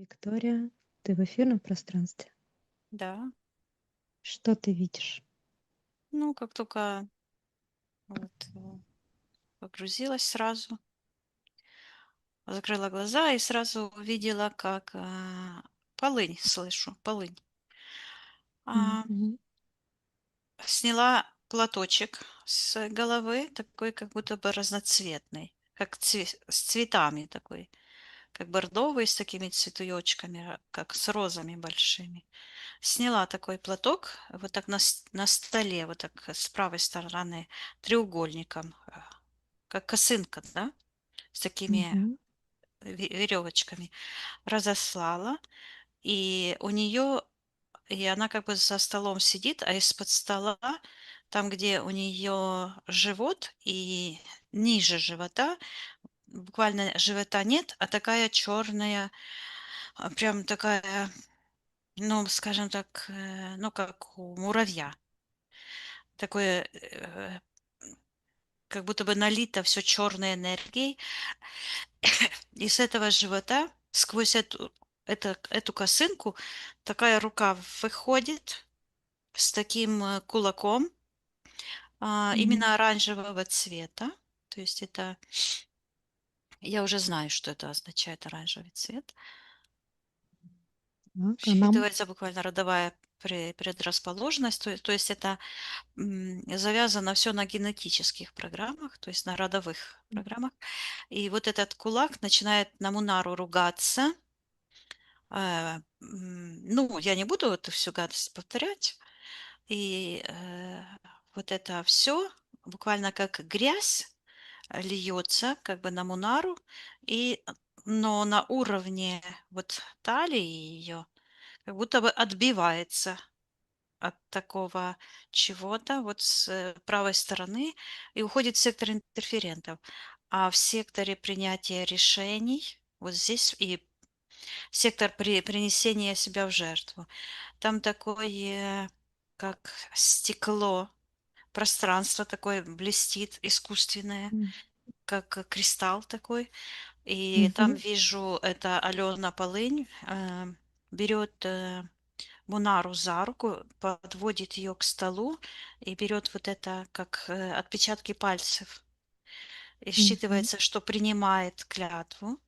Виктория, ты в эфирном пространстве. Да, Что ты видишь? ну, как только вот погрузилась сразу, закрыла глаза и сразу увидела, как полынь слышу, полынь. А, Мгм. Сняла платочек с головы, такой как будто бы разноцветный, как с цветами такой, как бордовый, с такими цветуёчками, как с розами большими. Сняла такой платок, вот так на столе, вот так с правой стороны треугольником, как косынка, да, с такими Мгм. веревочками, разослала, и у нее, и она как бы за столом сидит, а из-под стола, там, где у нее живот и ниже живота, буквально живота нет, а такая черная, прям такая, ну, скажем так, ну, как у муравья. Такое, как будто бы налито все черной энергией. И с этого живота, сквозь эту косынку, такая рука выходит с таким кулаком, Мгм. именно оранжевого цвета. То есть это, я уже знаю, что это означает оранжевый цвет. Так, а нам? Считывается буквально родовая предрасположенность, то есть это завязано все на генетических программах, то есть на родовых программах. И вот этот кулак начинает на Мунару ругаться. Ну, я не буду эту всю гадость повторять. И вот это все буквально как грязь льется как бы на Мунару, и, но на уровне вот талии ее как будто бы отбивается от такого чего-то вот с правой стороны и уходит в сектор интерферентов. А в секторе принятия решений, вот здесь и сектор принесения себя в жертву, там такое, как стекло, пространство такое блестит, искусственное, М. как кристалл такой. И там Мгм. вижу, это Алена Полынь берет Мунару за руку, подводит ее к столу и берет вот это, как отпечатки пальцев. И Мгм. считывается, что принимает клятву.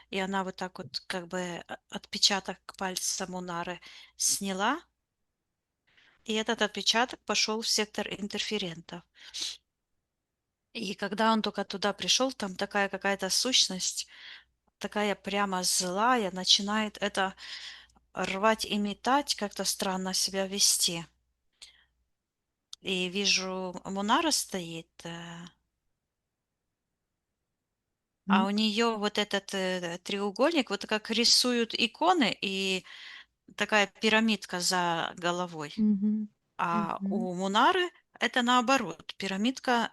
И она вот так вот как бы отпечаток пальца Мунары сняла, и этот отпечаток пошел в сектор интерферентов. И когда он только туда пришел, там такая какая-то сущность, такая прямо злая, начинает это рвать и метать, как-то странно себя вести. И вижу, Мунара стоит, а у Так. нее вот этот треугольник, вот как рисуют иконы, и такая пирамидка за головой. Мгм. А Мгм. у Мунары это наоборот. Пирамидка,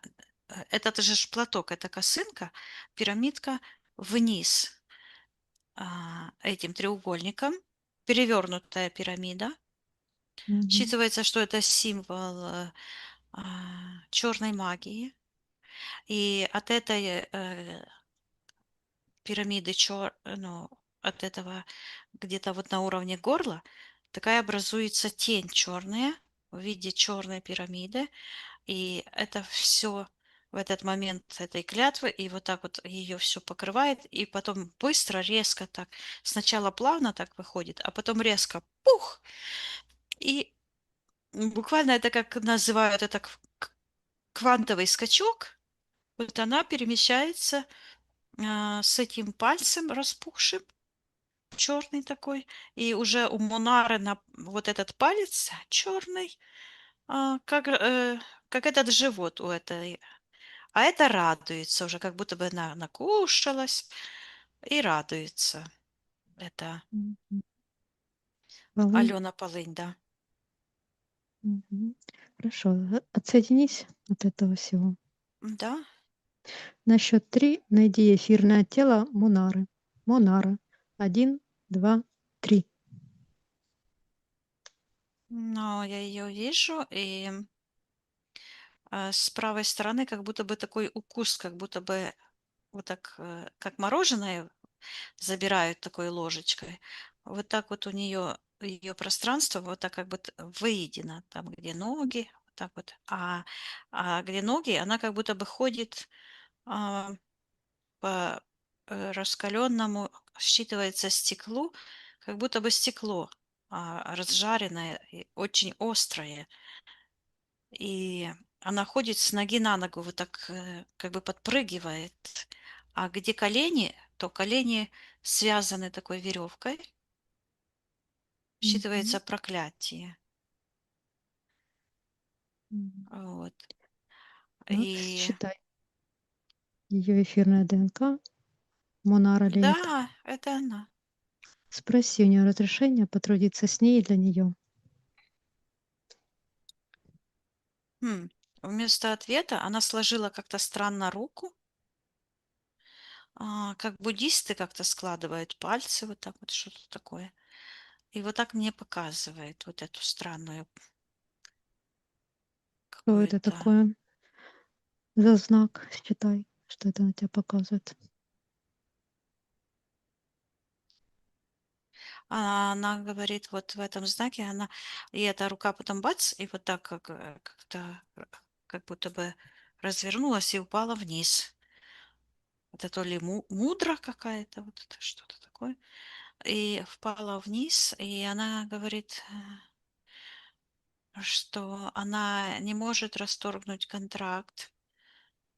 этот же ж платок, это косынка, пирамидка вниз этим треугольником, перевернутая пирамида. Мгм. Считывается, что это символ черной магии. И от этой пирамиды, ну, от этого где-то вот на уровне горла, такая образуется тень черная в виде черной пирамиды. И это все в этот момент этой клятвы, и вот так вот ее все покрывает, и потом быстро, резко так, сначала плавно так выходит, а потом резко пух, и буквально это как называют это квантовый скачок, вот она перемещается с этим пальцем распухшим, черный такой, и уже у Монары на вот этот палец черный, как этот живот у этой. А это радуется уже, как будто бы она накушалась и радуется. Это Мгм. Полынь. Алена Полынь, да. Мгм. Хорошо. Отсоединись от этого всего. Да, На счет 3 найди эфирное тело Мунары. Монара. Один, два, три. но я ее вижу, и с правой стороны как будто бы такой укус, как будто бы вот так, как мороженое. забирают такой ложечкой. Вот так вот у нее ее пространство вот так как бы выедено, там, где ноги, вот так вот. А где ноги, она как будто бы ходит а, по раскаленному, считывается стеклу, как будто бы стекло разжаренное, и очень острое. И она ходит с ноги на ногу, вот так как бы подпрыгивает. А где колени, то колени связаны такой веревкой, Мгм. считывается проклятие. Мгм. Вот. Так, И считай. Ее эфирная ДНК, Монара Лимит. да, это она. Спроси у нее разрешения потрудиться с ней и для нее. Хм. Вместо ответа она сложила как-то странно руку, как буддисты как-то складывают пальцы, вот так вот что-то такое. И вот так мне показывает вот эту странную Что это какую-то. такое за знак? Считай, что это на тебя показывает. А она говорит, вот в этом знаке она, и эта рука потом бац, и вот так как, как-то как будто бы развернулась и упала вниз. Это то ли мудра какая-то, вот это что-то такое. И впала вниз, и она говорит, что она не может расторгнуть контракт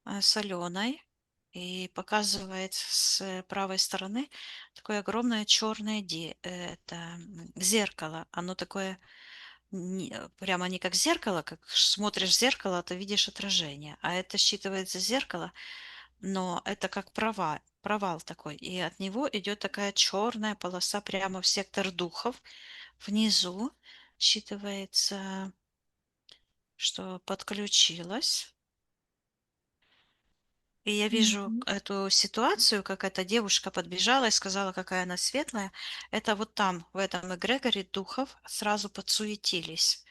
с Аленой, и показывает с правой стороны такое огромное черное зеркало. Оно такое прямо не как зеркало, как смотришь в зеркало, ты видишь отражение, а это считывается зеркало, но это как провал такой, и от него идет такая черная полоса прямо в сектор духов. Внизу считывается, что подключилась. И я вижу Мгм. эту ситуацию, как эта девушка подбежала и сказала, какая она светлая. Это вот там, в этом эгрегоре духов, сразу подсуетились.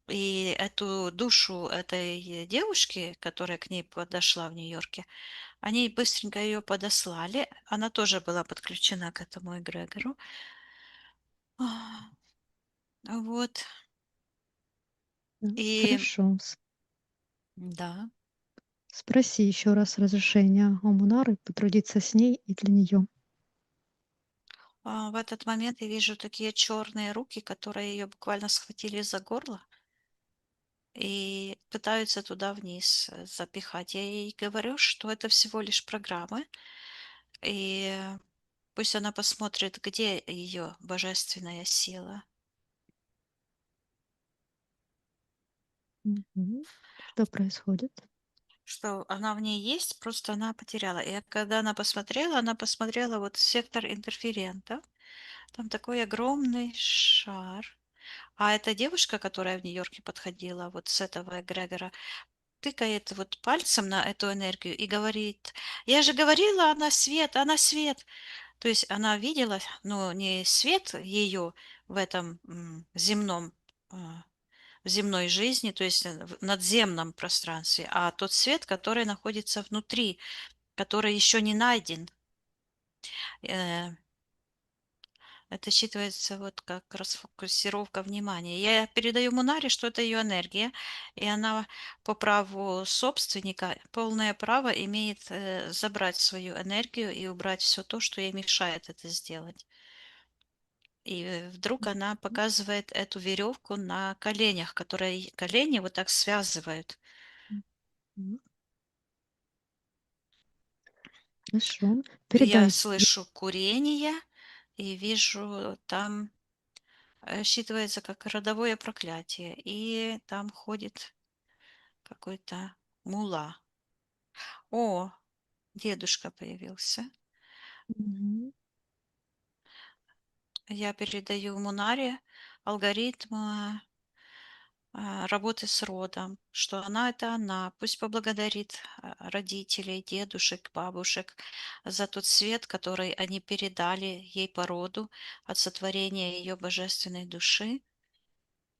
И эту душу этой девушки, которая к ней подошла в Нью-Йорке, они быстренько ее подослали. Она тоже была подключена к этому эгрегору. Вот. Так, И хорошо. да, Спроси еще раз разрешения у Мунары потрудиться с ней и для нее. в этот момент я вижу такие черные руки, которые ее буквально схватили за горло и пытаются туда вниз запихать. Я ей говорю, что это всего лишь программы, и пусть она посмотрит, где ее божественная сила, Мгм. Что происходит? что она в ней есть, просто она потеряла. И когда она посмотрела вот в сектор интерферента, там такой огромный шар. А эта девушка, которая в Нью-Йорке подходила вот с этого эгрегора, тыкает вот пальцем на эту энергию и говорит: я же говорила, она свет, она свет. То есть она видела, но не свет ее в этом земном, в земной жизни, то есть в надземном пространстве, а тот свет, который находится внутри, который еще не найден. Э, Это считывается вот как расфокусировка внимания. Я передаю Мунаре, что это ее энергия, и она по праву собственника полное право имеет забрать свою энергию и убрать все то, что ей мешает это сделать. И вдруг она показывает эту веревку на коленях, которые колени вот так связывают. Мгм. Хорошо. Я Передай. слышу курение и вижу там считывается как родовое проклятие, и там ходит какой-то мула. О, дедушка появился. Мгм. Я передаю Мунаре алгоритм работы с родом, что она это она. Пусть поблагодарит родителей, дедушек, бабушек за тот свет, который они передали ей по роду от сотворения ее божественной души,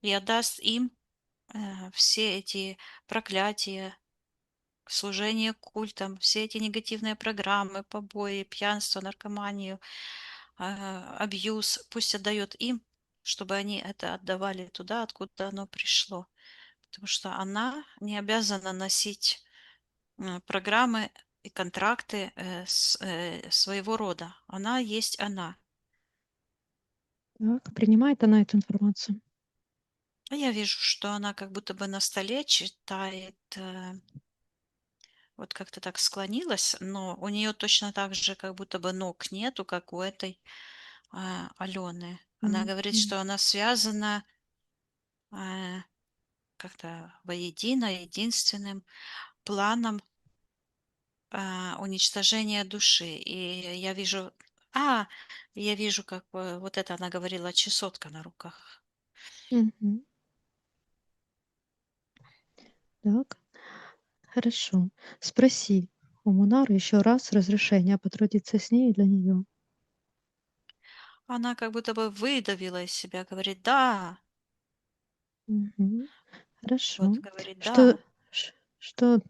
и отдаст им все эти проклятия, служение культам, все эти негативные программы, побои, пьянство, наркоманию, абьюз, пусть отдает им, чтобы они это отдавали туда, откуда оно пришло. Потому что она не обязана носить программы и контракты своего рода. Она есть она. Так, принимает она эту информацию? А я вижу, что она как будто бы на столе читает, вот как-то так склонилась, но у нее точно так же как будто бы ног нету, как у этой Алены. Она говорит, Мгм. что она связана а, как-то воедино, единственным планом уничтожения души. И а, я вижу, как вот это она говорила, чесотка на руках. Мгм. Так, хорошо. Спроси у Мунары еще раз разрешения потрудиться с ней для нее. Она как будто бы выдавила из себя, говорит, да, Мгм. Хорошо. вот говорит, Что да. что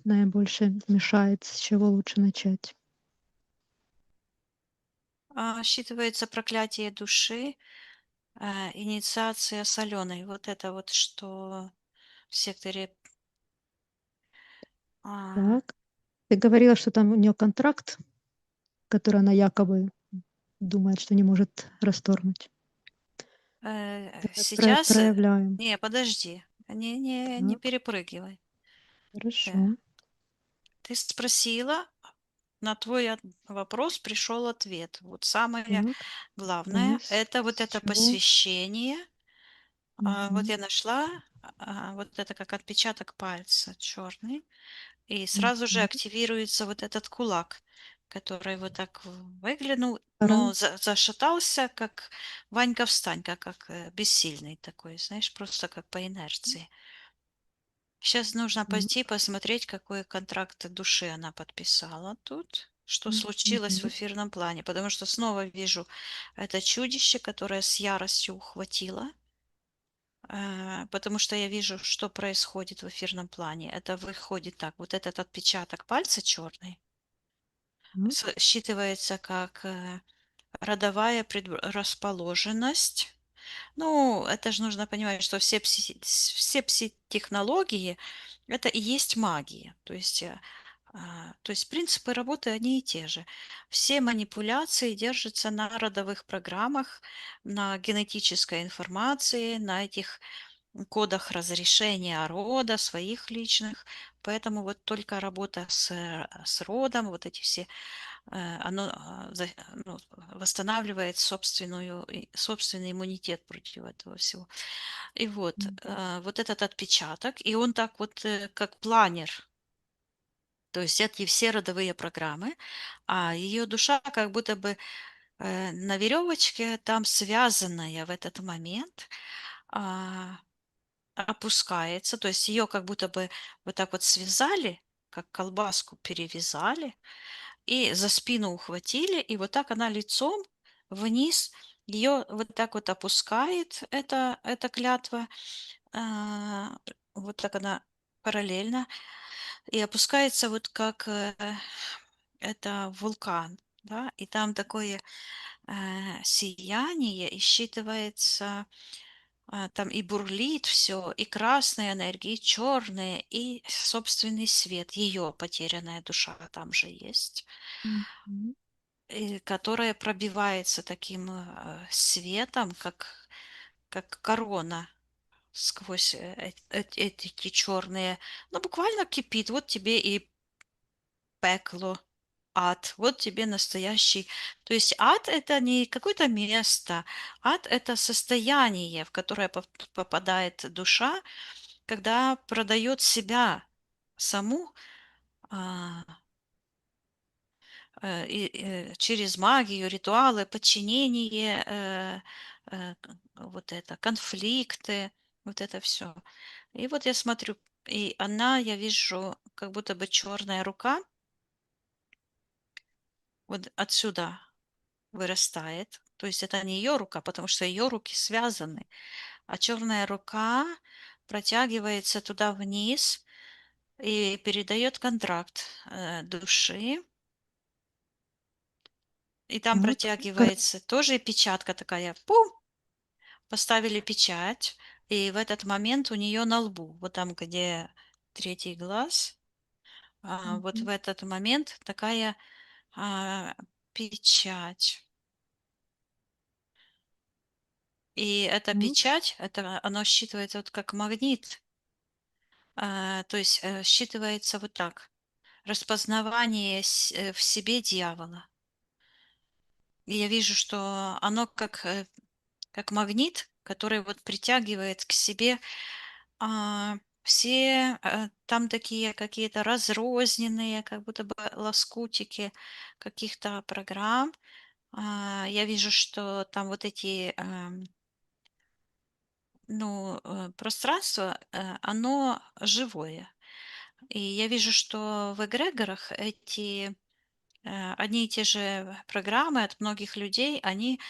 наибольше мешает, с чего лучше начать? Считывается проклятие души, инициация соленой. Вот это вот, что в секторе. а, Так. Ты говорила, что там у нее контракт, который она якобы думает, что не может расторгнуть. Давай Сейчас, проявляем. не, подожди, не Так, перепрыгивай. хорошо. Э, Ты спросила, на твой вопрос пришел ответ. Вот самое Так, главное– давай. это вот С это чего? посвящение. Вот Мгм. я нашла, вот это как отпечаток пальца черный, и сразу же Мгм. активируется вот этот кулак, который вот так выглянул, Пора. но зашатался, как Ванька-встанька, как бессильный такой, знаешь, просто как по инерции. Сейчас нужно пойти Так. посмотреть, какой контракт души она подписала тут, что случилось в Мгм. эфирном плане, потому что снова вижу это чудище, которое с яростью ухватило, потому что я вижу, что происходит в эфирном плане. Это выходит так, вот этот отпечаток пальца черный Так. считывается как родовая предрасположенность. Ну, это же нужно понимать, что все пси-технологии– это и есть магия. То есть принципы работы они и те же. Все манипуляции держатся на родовых программах, на генетической информации, на этих кодах разрешения рода, своих личных. Поэтому вот только работа с родом, вот эти все оно ну, восстанавливает собственный иммунитет против этого всего. И вот, М. вот этот отпечаток, и он так вот как планер, то есть эти все родовые программы, а ее душа как будто бы на веревочке там связанная в этот момент а, опускается, то есть ее как будто бы вот так вот связали, как колбаску перевязали, и за спину ухватили, и вот так она лицом вниз, ее вот так вот опускает, эта клятва, а, вот так она параллельно, и опускается вот как это вулкан, да, и там такое сияние, и считывается, там и бурлит все, и красная энергия, и черная, и собственный свет, ее потерянная душа там же есть. Мгм. Которая пробивается таким, светом, как корона сквозь, эти черные. Ну, буквально кипит. Вот тебе и пекло, ад. Вот тебе настоящий. То есть ад- это не какое-то место. Ад- это состояние, в которое попадает душа, когда продает себя саму, а, через магию, ритуалы, подчинение, вот это, конфликты, вот это все. И вот я смотрю, и она, я вижу, как будто бы черная рука вот отсюда вырастает. То есть это не ее рука, потому что ее руки связаны, а черная рука протягивается туда вниз, и передает контракт души, и там Так. Кар протягивается тоже печатка такая, пум, поставили печать, и в этот момент у нее на лбу, вот там, где третий глаз, вот в Мгм. этот момент такая печать. И эта Так. печать, это оно считывается вот как магнит, то есть считывается вот так. Распознавание в себе дьявола. И я вижу, что оно как магнит, который вот притягивает к себе все там такие какие-то разрозненные, как будто бы лоскутики каких-то программ. Я вижу, что там вот эти ну, пространство, оно живое. И я вижу, что в эгрегорах эти одни и те же программы от многих людей, они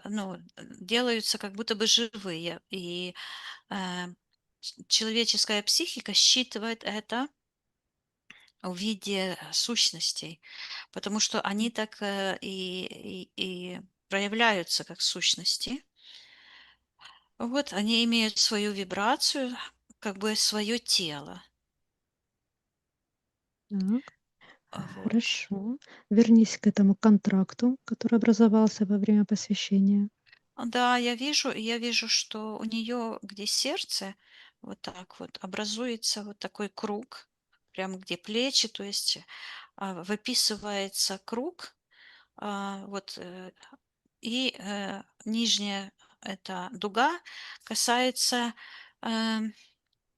ну, делаются как будто бы живые. И э, человеческая психика считывает это в виде сущностей, потому что они так и проявляются как сущности. Вот они имеют свою вибрацию, как бы свое тело. Так. Вот. Хорошо. Вернись к этому контракту, который образовался во время посвящения. Да, я вижу, что у нее, где сердце, вот так вот образуется вот такой круг, прямо где плечи, то есть выписывается круг, вот, и нижняя эта дуга касается эм,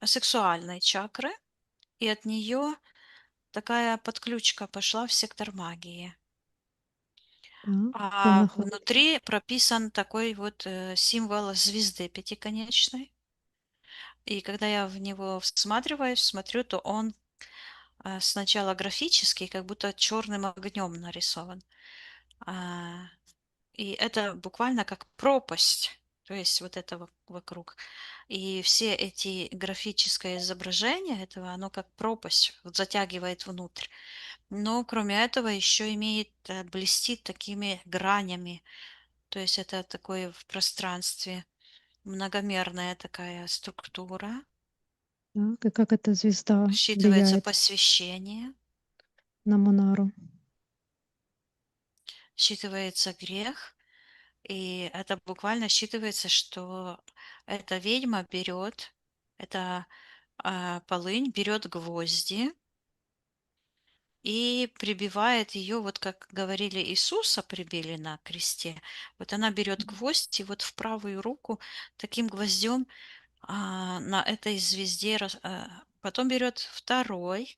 сексуальной чакры, и от нее такая подключка пошла в сектор магии. Так. Там А находится. внутри прописан такой вот символ звезды пятиконечной. И когда я в него всматриваюсь, смотрю, то он сначала графический, как будто черным огнем нарисован. А, И это буквально как пропасть, то есть вот это вокруг. И все эти графическое изображение этого, оно как пропасть вот затягивает внутрь. Но кроме этого еще имеет, блестит такими гранями. То есть это такое в пространстве многомерная такая структура. Так. И как эта звезда Считывается влияет посвящение, на Монару? считывается грех, и это буквально считывается, что эта ведьма берет, эта полынь берет гвозди и прибивает ее, вот как говорили, Иисуса прибили на кресте. Вот она берет Мгм. гвоздь и вот в правую руку таким гвоздем на этой звезде, потом берет второй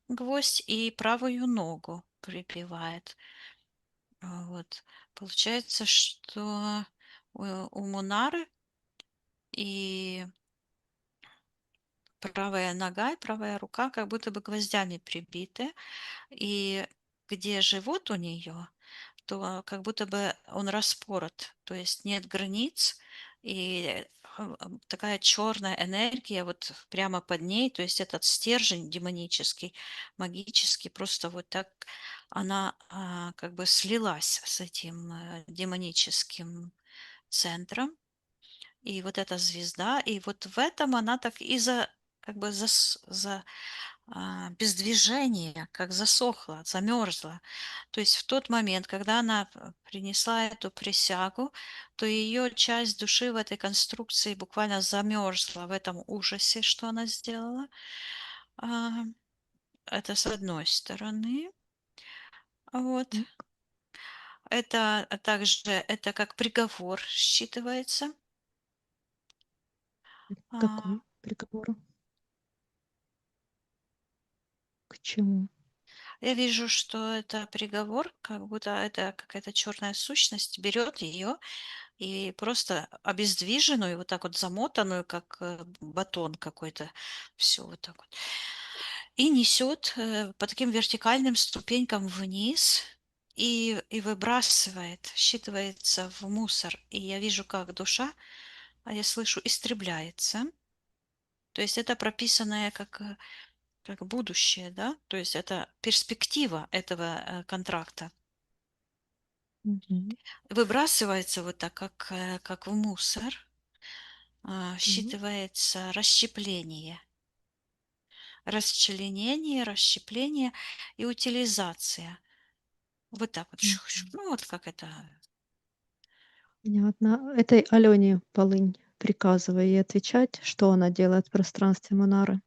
гвоздь и правую ногу прибивает. Вот. Получается, что у Мунары и правая нога, и правая рука как будто бы гвоздями прибиты, и где живот у нее, то как будто бы он распорот, то есть нет границ, и такая черная энергия вот прямо под ней, то есть этот стержень демонический, магический, просто вот так она как бы слилась с этим демоническим центром, и вот эта звезда, и вот в этом она так и как бы без движения, как засохла, замерзла. То есть в тот момент, когда она принесла эту присягу, то ее часть души в этой конструкции буквально замерзла в этом ужасе, что она сделала. А, Это с одной стороны. Вот. Так. Это также это как приговор считывается. А, Какой приговор? К чему? Я вижу, что это приговор, как будто это какая-то черная сущность берет ее и просто обездвиженную, вот так вот замотанную, как батон какой-то, все вот так вот, и несет по таким вертикальным ступенькам вниз и выбрасывает, считывается в мусор. И я вижу, как душа, я слышу, истребляется. То есть это прописанное как как будущее, да, то есть это перспектива этого контракта. Мгм. Выбрасывается вот так, как в мусор, Так. считывается расщепление. Расчленение, расщепление и утилизация. Вот так вот. Шух-шух. Мгм. Ну, вот как это. Понятно. Этой Алене Полынь приказывай ей отвечать, что она делает в пространстве Монары,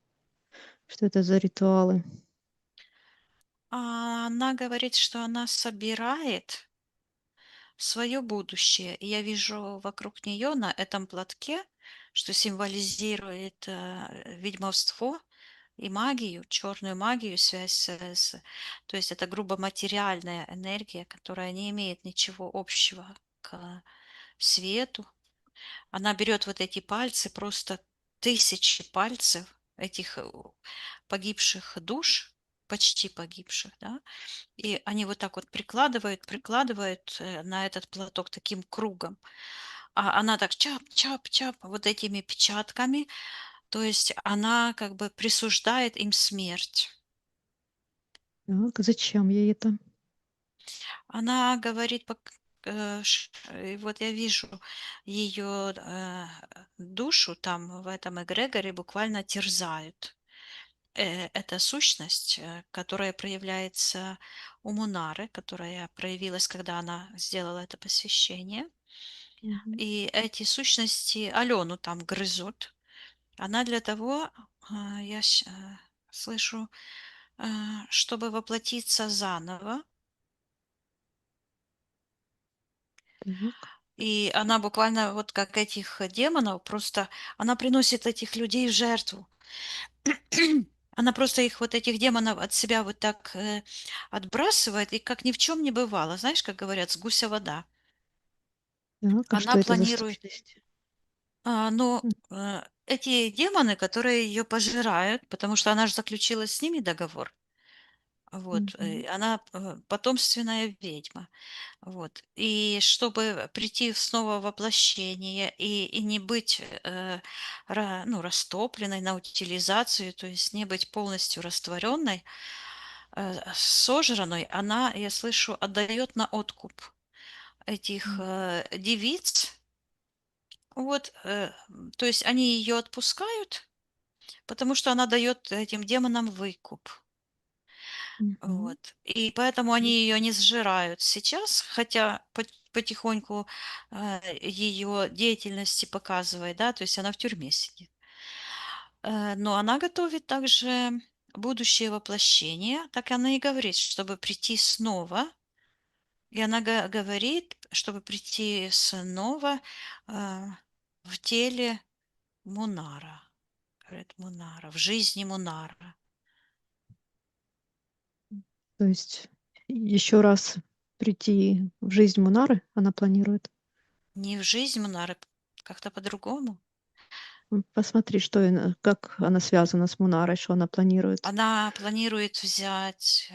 что это за ритуалы. Она говорит, что она собирает свое будущее. И я вижу вокруг нее на этом платке, что символизирует ведьмовство и магию, черную магию, связь То есть это грубо материальная энергия, которая не имеет ничего общего к свету. Она берет вот эти пальцы, просто тысячи пальцев этих погибших душ, почти погибших, да, и они вот так вот прикладывают на этот платок таким кругом. А она так чап-чап-чап вот этими печатками, то есть она как бы присуждает им смерть. Так, зачем ей это? Она говорит, и вот я вижу ее душу там в этом эгрегоре буквально терзают. Это сущность, которая проявляется у Мунары, которая проявилась, когда она сделала это посвящение. Мгм. И эти сущности Алену там грызут. Она для того, слышу, чтобы воплотиться заново. Так. И она буквально вот как этих демонов, просто она приносит этих людей в жертву. Она просто их, вот этих демонов, от себя вот так отбрасывает, и как ни в чем не бывало. Знаешь, как говорят, с гуся вода. Так, а Она что это за планирует, сущность? но М. эти демоны, которые ее пожирают, потому что она же заключила с ними договор, вот, Мгм. она потомственная ведьма. Вот. И чтобы прийти снова в воплощение и не быть ну, растопленной на утилизацию, то есть не быть полностью растворенной, сожранной, она, я слышу, отдает на откуп этих М. девиц. Вот, то есть они ее отпускают, потому что она дает этим демонам выкуп. Мгм. Вот. И поэтому они ее не сжирают сейчас, хотя потихоньку ее деятельности показывает, да, то есть она в тюрьме сидит. Но она готовит также будущее воплощение, так она и говорит, чтобы прийти снова. И она говорит, чтобы прийти снова а, в теле Мунара. Говорит, Мунара, в жизни Мунара. То есть еще раз прийти в жизнь Мунары она планирует? Не в жизнь Мунары, как-то по-другому. Посмотри, что как она связана с Мунарой, что она планирует. Она планирует взять,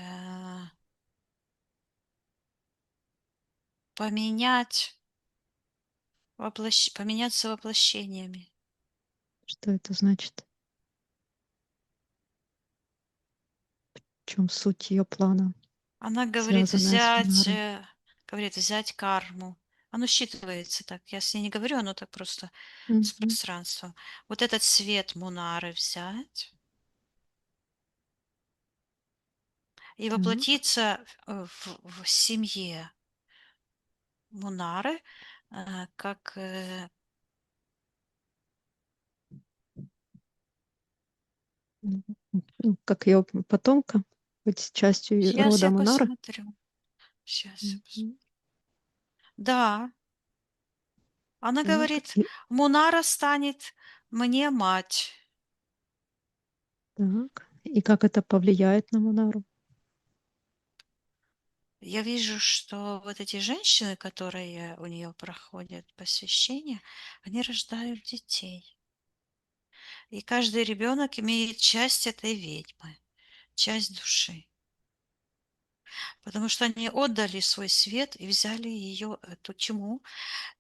поменять, поменяться воплощениями. Что это значит? В чем суть ее плана, Она говорит связанная с взять, Мунарой? говорит взять карму. Оно считывается так. Я с ней не говорю, оно так просто с Мгм. пространством. Вот этот свет Мунары взять и Так. воплотиться в семье Мунары, как Мгм. Ну, как ее потомка, быть частью сейчас рода я Мунары? посмотрю. Сейчас. Мгм. Да, она Так. говорит, Мунара станет мне мать. Так. И как это повлияет на Мунару? Я вижу, что вот эти женщины, которые у нее проходят посвящение, они рождают детей. И каждый ребенок имеет часть этой ведьмы, часть души. Потому что они отдали свой свет и взяли ее, эту тьму,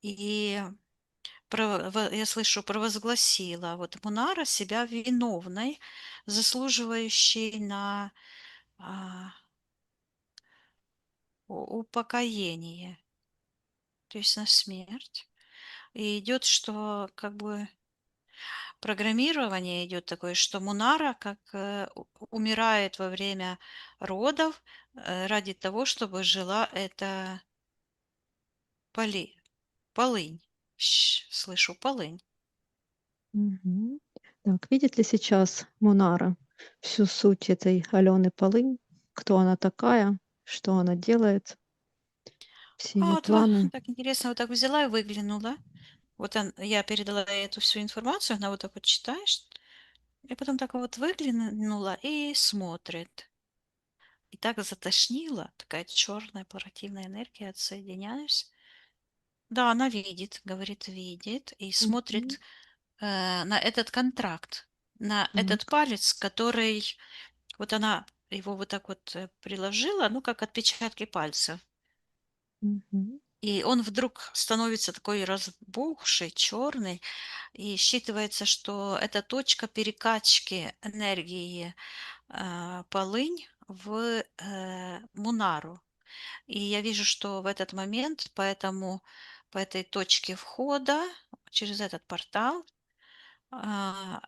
и я слышу, провозгласила вот Мунара себя виновной, заслуживающей на а, упокоение, то есть на смерть. И идет, что как бы программирование идет такое, что Мунара как умирает во время родов ради того, чтобы жила эта полынь. Слышу полынь. Мгм. Так, видит ли сейчас Мунара всю суть этой Алены Полынь? Кто она такая? Что она делает? Все А ее вот планы? так интересно, вот так взяла и выглянула. Вот я передала ей эту всю информацию, она вот так вот читаешь, и потом так вот выглянула и смотрит. И так затошнило, такая черная противная энергия, отсоединяюсь. Да, она видит, говорит, видит, и Мгм. смотрит на этот контракт, на этот Так. палец, который вот она его вот так вот приложила, ну, как отпечатки пальцев. Мгм. И он вдруг становится такой разбухший, черный, и считывается, что это точка перекачки энергии полынь в Мунару. И я вижу, что в этот момент по этой точке входа через этот портал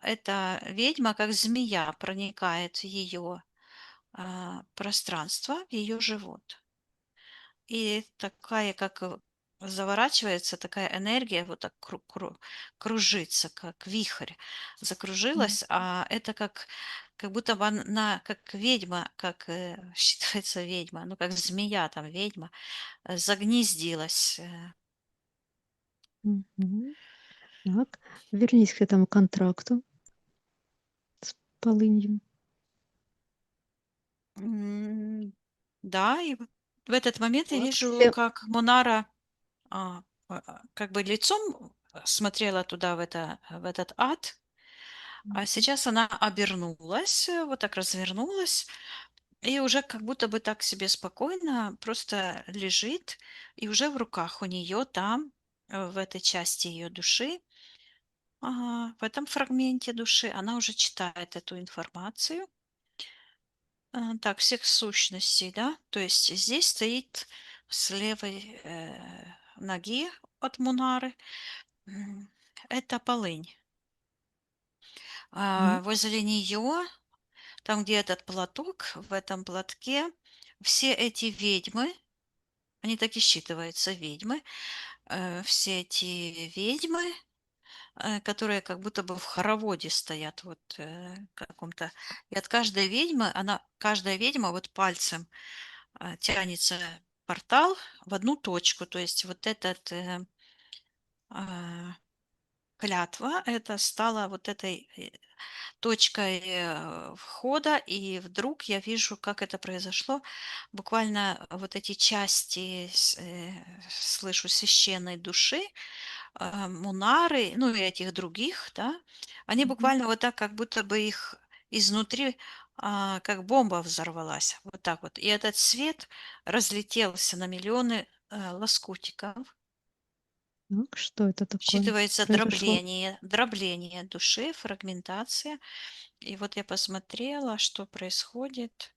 эта ведьма, как змея, проникает в ее пространство, в ее живот. И такая, как заворачивается такая энергия, вот так кружится, как вихрь М. закружилась, а это как будто бы она, как ведьма, как считается ведьма, ну как змея там ведьма, загнездилась. Мгм. Так, вернись к этому контракту с полынью. Да, и в этот момент я Так, вижу, все. как Монара как бы лицом смотрела туда, в этот ад, а Мгм. сейчас она обернулась, вот так развернулась, и уже как будто бы так себе спокойно просто лежит, и уже в руках у нее там, в этой части ее души, в этом фрагменте души, она уже читает эту информацию. Так, всех сущностей, да? То есть здесь стоит с левой ноги от Мунары. м, Это полынь. Так. Возле нее, там, где этот платок, в этом платке, все эти ведьмы, они так и считываются, ведьмы, все эти ведьмы, которые как будто бы в хороводе стоят, вот каком-то. И от каждой ведьмы, каждая ведьма вот пальцем тянется портал в одну точку. То есть вот этот а, клятва, это стала вот этой точкой входа, и вдруг я вижу, как это произошло. Буквально вот эти части, слышу, священной души, Мунары, ну и этих других, да, они Мгм. буквально вот так, как будто бы их изнутри, как бомба взорвалась, вот так вот. И этот свет разлетелся на миллионы лоскутиков. Так, что это такое Считывается произошло? дробление души, фрагментация. И вот я посмотрела, что происходит.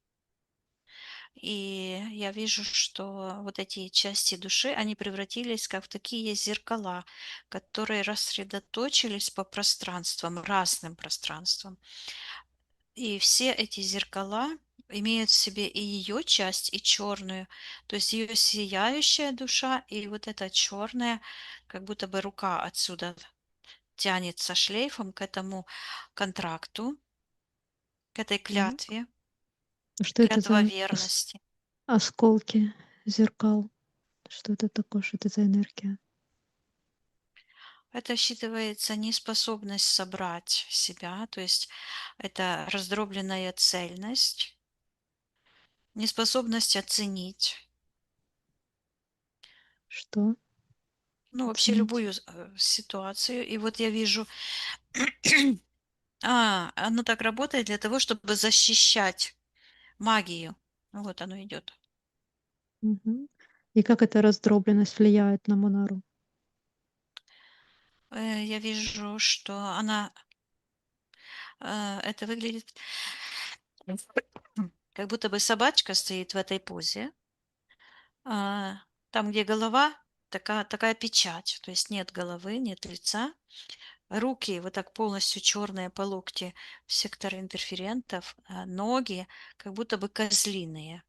И я вижу, что вот эти части души, они превратились как в такие зеркала, которые рассредоточились по пространствам, разным пространствам. И все эти зеркала имеют в себе и ее часть, и черную, то есть ее сияющая душа, и вот эта черная, как будто бы рука отсюда тянется шлейфом к этому контракту, к этой Так. клятве, А что это клятва за верности. осколки зеркал? Что это такое? Что это за энергия? Это считывается неспособность собрать себя, то есть это раздробленная цельность, неспособность оценить, Что ну, вообще оценить? любую ситуацию. И вот я вижу, оно так работает для того, чтобы защищать магию. Вот оно идет. Мгм. И как эта раздробленность влияет на Монару? Я вижу, что она, это выглядит как будто бы собачка стоит в этой позе. А, Там, где голова, такая печать, то есть нет головы, нет лица. Руки вот так полностью черные по локти в сектор интерферентов, а ноги как будто бы козлиные.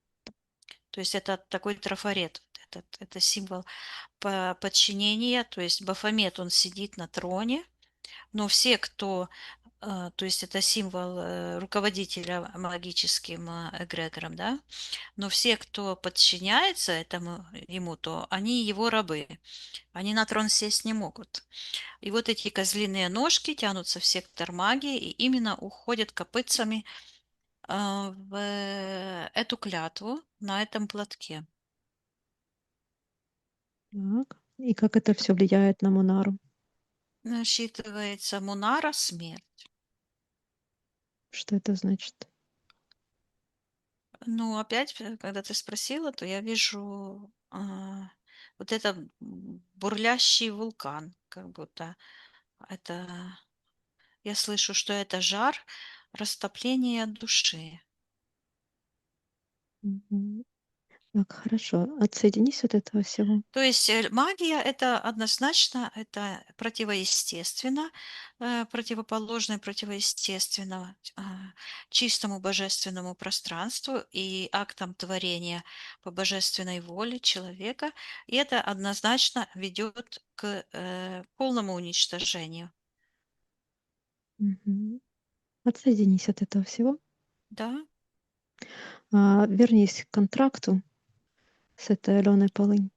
То есть это такой трафарет. Вот это символ подчинения. То есть Бафомет, он сидит на троне, но все, кто, то есть это символ руководителя магическим эгрегором, да, но все, кто подчиняется этому ему, то они его рабы. Они на трон сесть не могут. И вот эти козлиные ножки тянутся в сектор магии и именно уходят копытцами в эту клятву на этом платке. Так. И как это все влияет на Мунару? Насчитывается Мунара смерть. Что это значит? Ну, опять, когда ты спросила, то я вижу вот это бурлящий вулкан, как будто это, я слышу, что это жар растопления души. Мгм. Так, хорошо. Отсоединись от этого всего. То есть магия это однозначно, это противоестественно, противоположное противоестественно чистому божественному пространству и актам творения по божественной воле человека. И это однозначно ведет к полному уничтожению. Мгм. Отсоединись от этого всего. Да, Вернись к контракту с этой Аленой Полынь.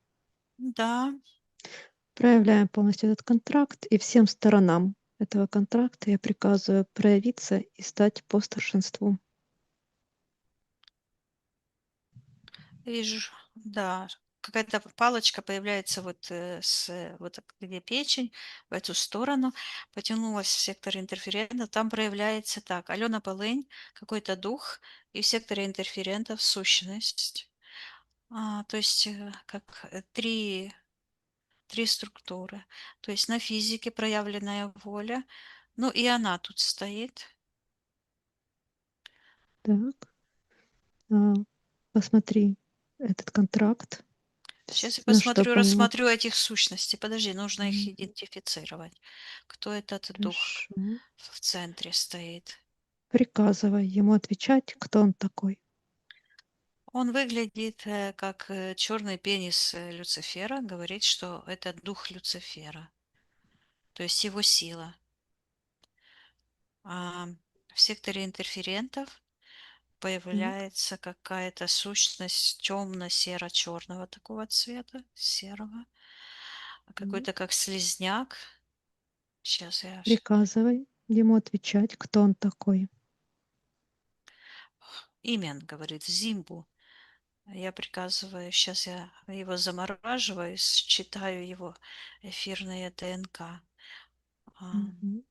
да. Проявляем полностью этот контракт, и всем сторонам этого контракта я приказываю проявиться и стать по старшинству. Вижу, да. Какая-то палочка появляется вот где печень, в эту сторону, потянулась в сектор интерферента, там проявляется так, Алена Полынь, какой-то дух, и в секторе интерферентов сущность. То есть как три структуры. То есть на физике проявленная воля, ну и она тут стоит. Так, а, посмотри этот контракт, Сейчас я на что посмотрю, по нему. рассмотрю этих сущностей. Подожди, нужно их М, идентифицировать. Кто этот дух Хорошо. в центре стоит? Приказывай ему отвечать, кто он такой. Он выглядит как черный пенис Люцифера, говорит, что это дух Люцифера, то есть его сила. А в секторе интерферентов Так, появляется какая-то сущность темно-серо-черного такого цвета, серого, какой-то так. как слизняк. Сейчас я Приказывай ему отвечать, кто он такой. имен, говорит, Зимбу. Я приказываю, сейчас я его замораживаю, считаю его эфирное ДНК. А, Мгм,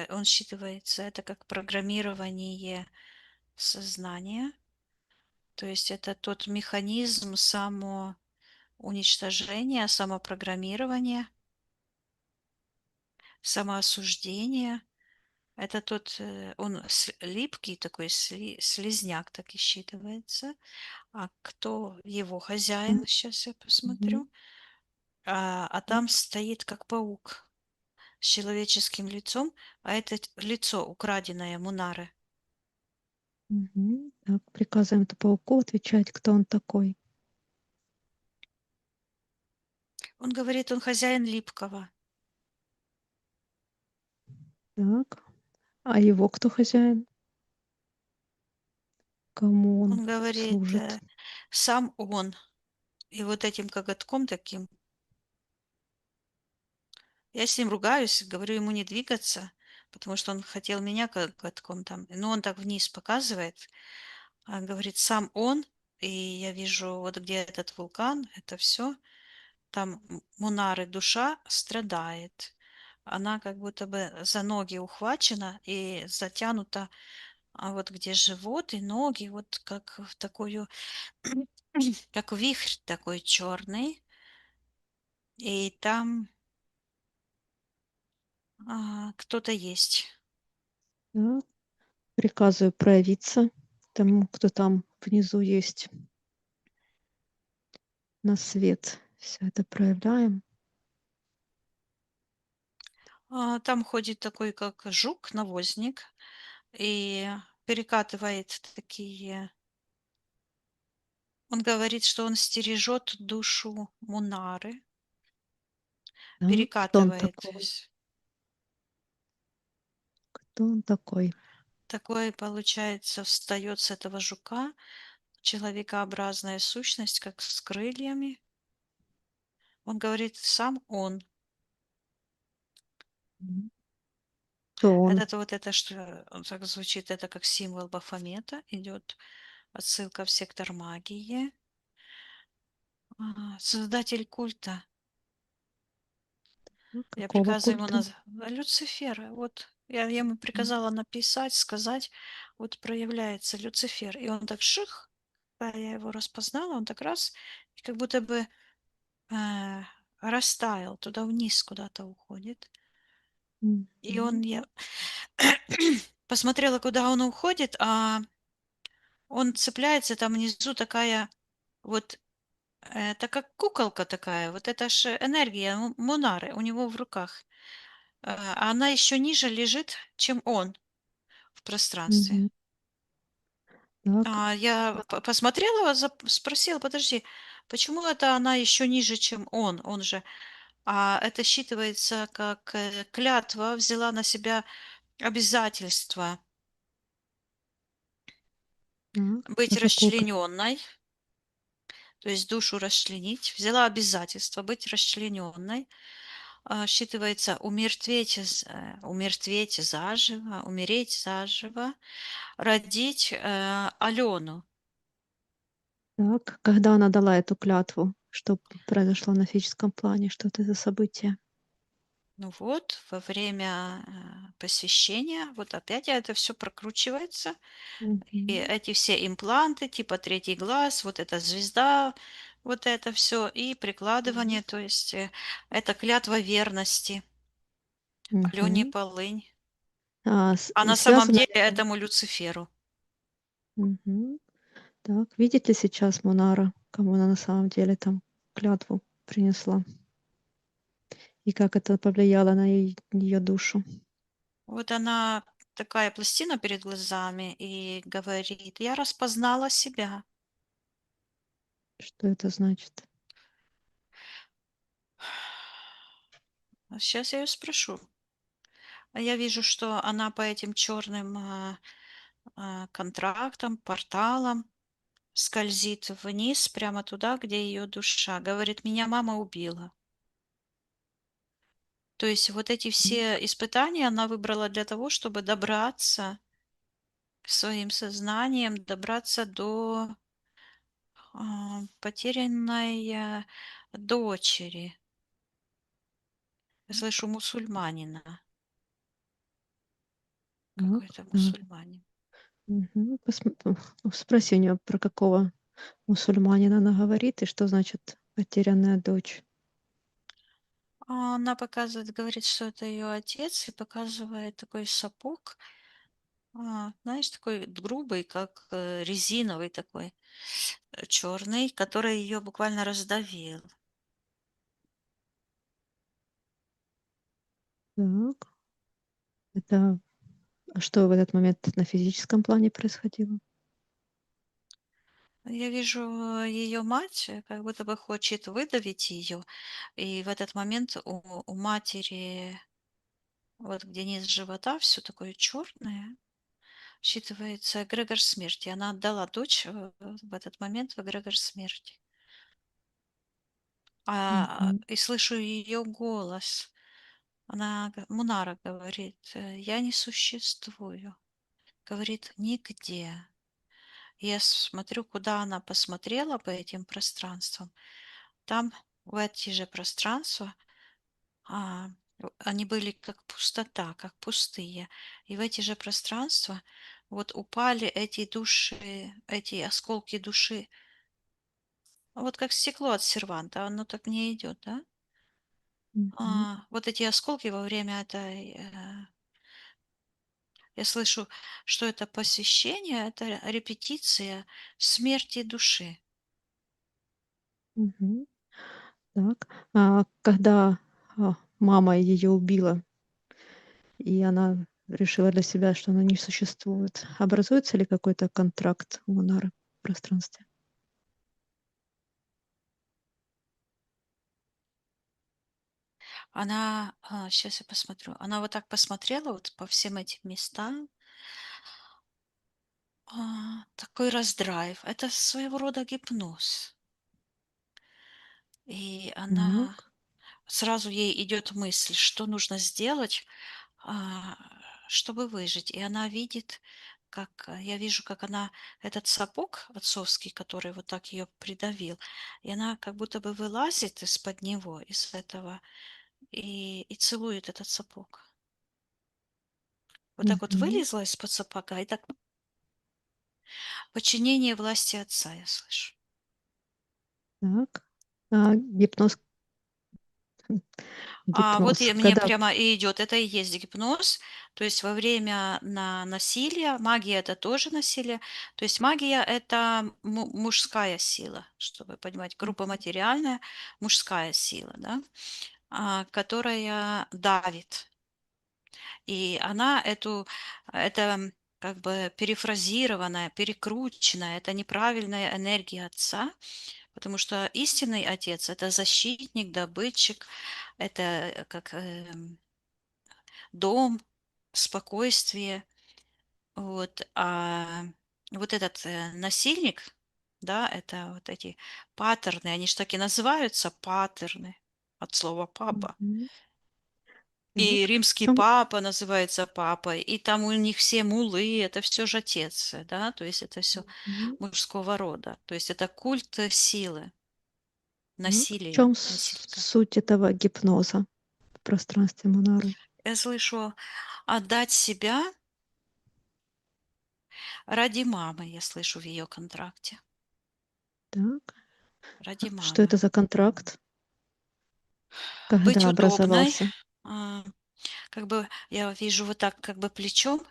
Он считывается, это как программирование сознания, то есть это тот механизм самоуничтожения, самопрограммирования, самоосуждения. Это тот, он липкий такой, слизняк так и считывается. А кто его так, хозяин? Сейчас я мгм, посмотрю. Там так, стоит как паук с человеческим лицом, а это лицо украденное Мунары. мгм. Так, приказываем этому пауку отвечать, кто он такой. Он говорит, он хозяин липкого. Так, а его кто хозяин? Кому он Он говорит, служит? сам он. И вот этим коготком таким. Я с ним ругаюсь, говорю ему не двигаться, потому что он хотел меня коготком там. Но он так вниз показывает. Говорит, сам он. И я вижу, вот где этот вулкан, это все. Там Мунары душа страдает. Она как будто бы за ноги ухвачена и затянута, вот где живот и ноги, вот как в такую, как вихрь такой черный. И там кто-то есть. Так. Приказываю проявиться тому, кто там внизу есть, на свет. Все это проявляем. Там ходит такой, как жук-навозник, и перекатывает такие. Он говорит, что он стережет душу Мунары, Так, кто он перекатывает. такой? Кто он такой? Такое, получается, встает с этого жука человекообразная сущность, как с крыльями. Он говорит, сам он. М. Кто он? Это что так звучит, это как символ Бафомета, идет отсылка в сектор магии. Создатель культа. Я Какого приказываю ему культа? Люцифера. Вот я ему М. приказала написать, сказать, вот проявляется Люцифер. И он так ших, когда я его распознала, он так раз, и как будто бы э, растаял, туда вниз куда-то уходит. И Мгм. я посмотрела, куда он уходит, а он цепляется, там внизу такая вот, это как куколка такая, вот это ж энергия Мунары у него в руках. А она еще ниже лежит, чем он в пространстве. Мгм. Так, Я посмотрела, спросила, подожди, почему это она еще ниже, чем он? Он же, это считывается как клятва, взяла на себя обязательство так. быть А какую расчлененной, то есть душу расчленить, взяла обязательство быть расчлененной, считывается умертветь заживо, умереть заживо, родить Алену. Так, когда она дала эту клятву? Что произошло на физическом плане? Что это за событие? Ну вот, во время посвящения, вот опять это все прокручивается, и Мгм. эти все импланты, типа третий глаз, вот эта звезда, вот это все, и Так. прикладывание, то есть это клятва верности Алене Мгм. Полынь, И на самом связано деле ли это? этому Люциферу. Мгм. Так, видит ли сейчас Монара, кому она на самом деле там клятву принесла? И как это повлияло на ее душу? Вот она такая пластина перед глазами и говорит, я распознала себя. Что это значит? Сейчас я ее спрошу. Я вижу, что она по этим черным контрактам, порталам скользит вниз, прямо туда, где ее душа. Говорит, меня мама убила. То есть вот эти М. все испытания она выбрала для того, чтобы добраться своим сознанием, добраться до потерянной дочери. Я слышу мусульманина. Так, Какой-то да. мусульманин. Мгм. Спроси у нее, про какого мусульманина она говорит и что значит потерянная дочь. Она показывает, говорит, что это ее отец, и показывает такой сапог, знаешь, такой грубый, как резиновый такой, черный, который ее буквально раздавил. Так, это что в этот момент на физическом плане происходило? Я вижу ее мать, как будто бы хочет выдавить ее, и в этот момент у матери, вот где низ живота, все такое черное, считывается эгрегор смерти. Она отдала дочь в этот момент в эгрегор смерти. Мгм. И слышу ее голос. Мунара говорит, я не существую. Говорит, нигде. Я смотрю, куда она посмотрела по этим пространствам. Там в эти же пространства а, они были как пустота, как пустые. И в эти же пространства вот упали эти души, эти осколки души. Вот как стекло от серванта, оно так не идет, да? Мгм. Вот эти осколки во время этой, я слышу, что это посвящение, это репетиция смерти души. Мгм. Так. А когда, мама ее убила, и она решила для себя, что она не существует, образуется ли какой-то контракт у Нары в пространстве? Она, сейчас я посмотрю, она вот так посмотрела вот по всем этим местам, такой раздрайв. Это своего рода гипноз. И она Так. сразу ей идет мысль, что нужно сделать, а, чтобы выжить. И она видит, как я вижу, как она этот сапог отцовский, который вот так ее придавил, и она как будто бы вылазит из-под него, из этого, и целует этот сапог. Вот так вот Мгм. вылезла из-под сапога, и так подчинение власти отца, я слышу. Так. Гипноз, Вот гипноз. и мне Когда прямо и идет, это и есть гипноз. То есть во время насилия, магия это тоже насилие. То есть магия это мужская сила, чтобы понимать, группа Мгм. материальная, мужская сила, да, которая давит. И она это как бы перефразированная, перекрученная, это неправильная энергия отца, потому что истинный отец это защитник, добытчик, это как дом, спокойствие. Вот, вот этот, насильник, да, это вот эти паттерны, они ж так и называются паттерны от слова папа. Мгм. И Так. В римский чём папа называется папой, и там у них все муллы, это все же отец, да, то есть это все Мгм. мужского рода. То есть это культ силы, Так. В насилия, чём насильника. суть этого гипноза в пространстве Монары? Я слышу: "Отдать себя ради мамы", я слышу в ее контракте. Так. Ради Что мамы. это за контракт? Быть Когда удобной, образовался? а, как бы я вижу вот так как бы плечом,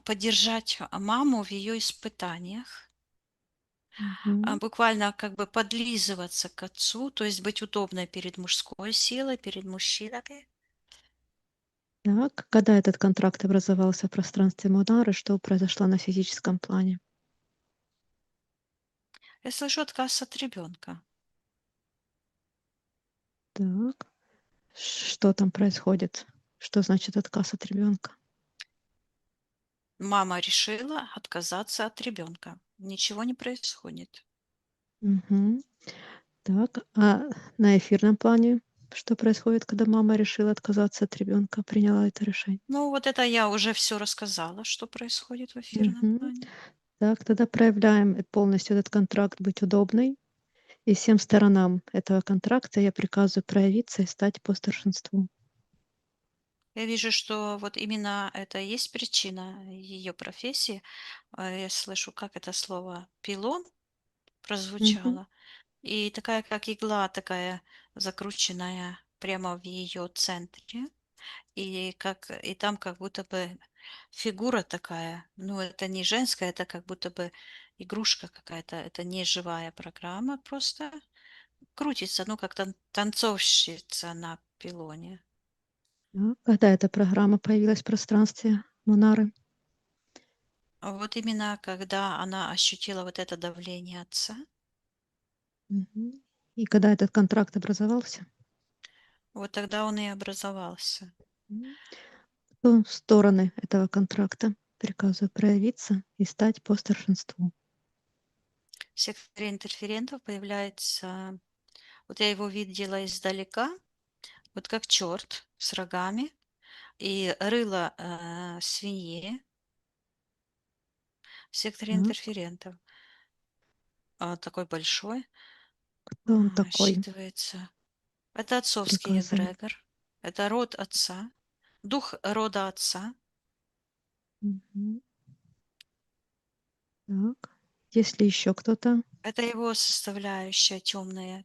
поддержать, маму в ее испытаниях, Мгм. буквально как бы подлизываться к отцу, то есть быть удобной перед мужской силой, перед мужчинами. Так. Когда этот контракт образовался в пространстве Монары, что произошло на физическом плане? Я слышу отказ от ребенка. Так. Что там происходит? Что значит отказ от ребенка? Мама решила отказаться от ребенка. Ничего не происходит. Мгм. Так. А на эфирном плане что происходит, когда мама решила отказаться от ребенка, приняла это решение? Ну, вот это я уже все рассказала, что происходит в эфирном Мгм. плане. Так, тогда проявляем полностью этот контракт быть удобной. И всем сторонам этого контракта я приказываю проявиться и стать по старшинству. Я вижу, что вот именно это и есть причина ее профессии. Я слышу, как это слово "пилон" Мгм. прозвучало, и такая, как игла, такая закрученная прямо в ее центре, и там как будто бы фигура такая, ну, это не женская, это как будто бы игрушка какая-то, это не живая программа, просто крутится, ну, как танцовщица на пилоне. Так, когда эта программа появилась в пространстве Монары? Вот именно когда она ощутила вот это давление отца, Мгм. И когда этот контракт образовался? вот тогда он и образовался. М. Стороны этого контракта приказываю проявиться и стать по старшинству. В секторе интерферентов появляется, вот я его видела издалека, вот как черт с рогами и рыло свиньи в секторе Так, интерферентов. Такой большой, кто он такой? считывается. Это отцовский Приказываю. эгрегор, это род отца, дух рода отца. Мгм. Так. Есть ли еще кто-то? Это его составляющая, темная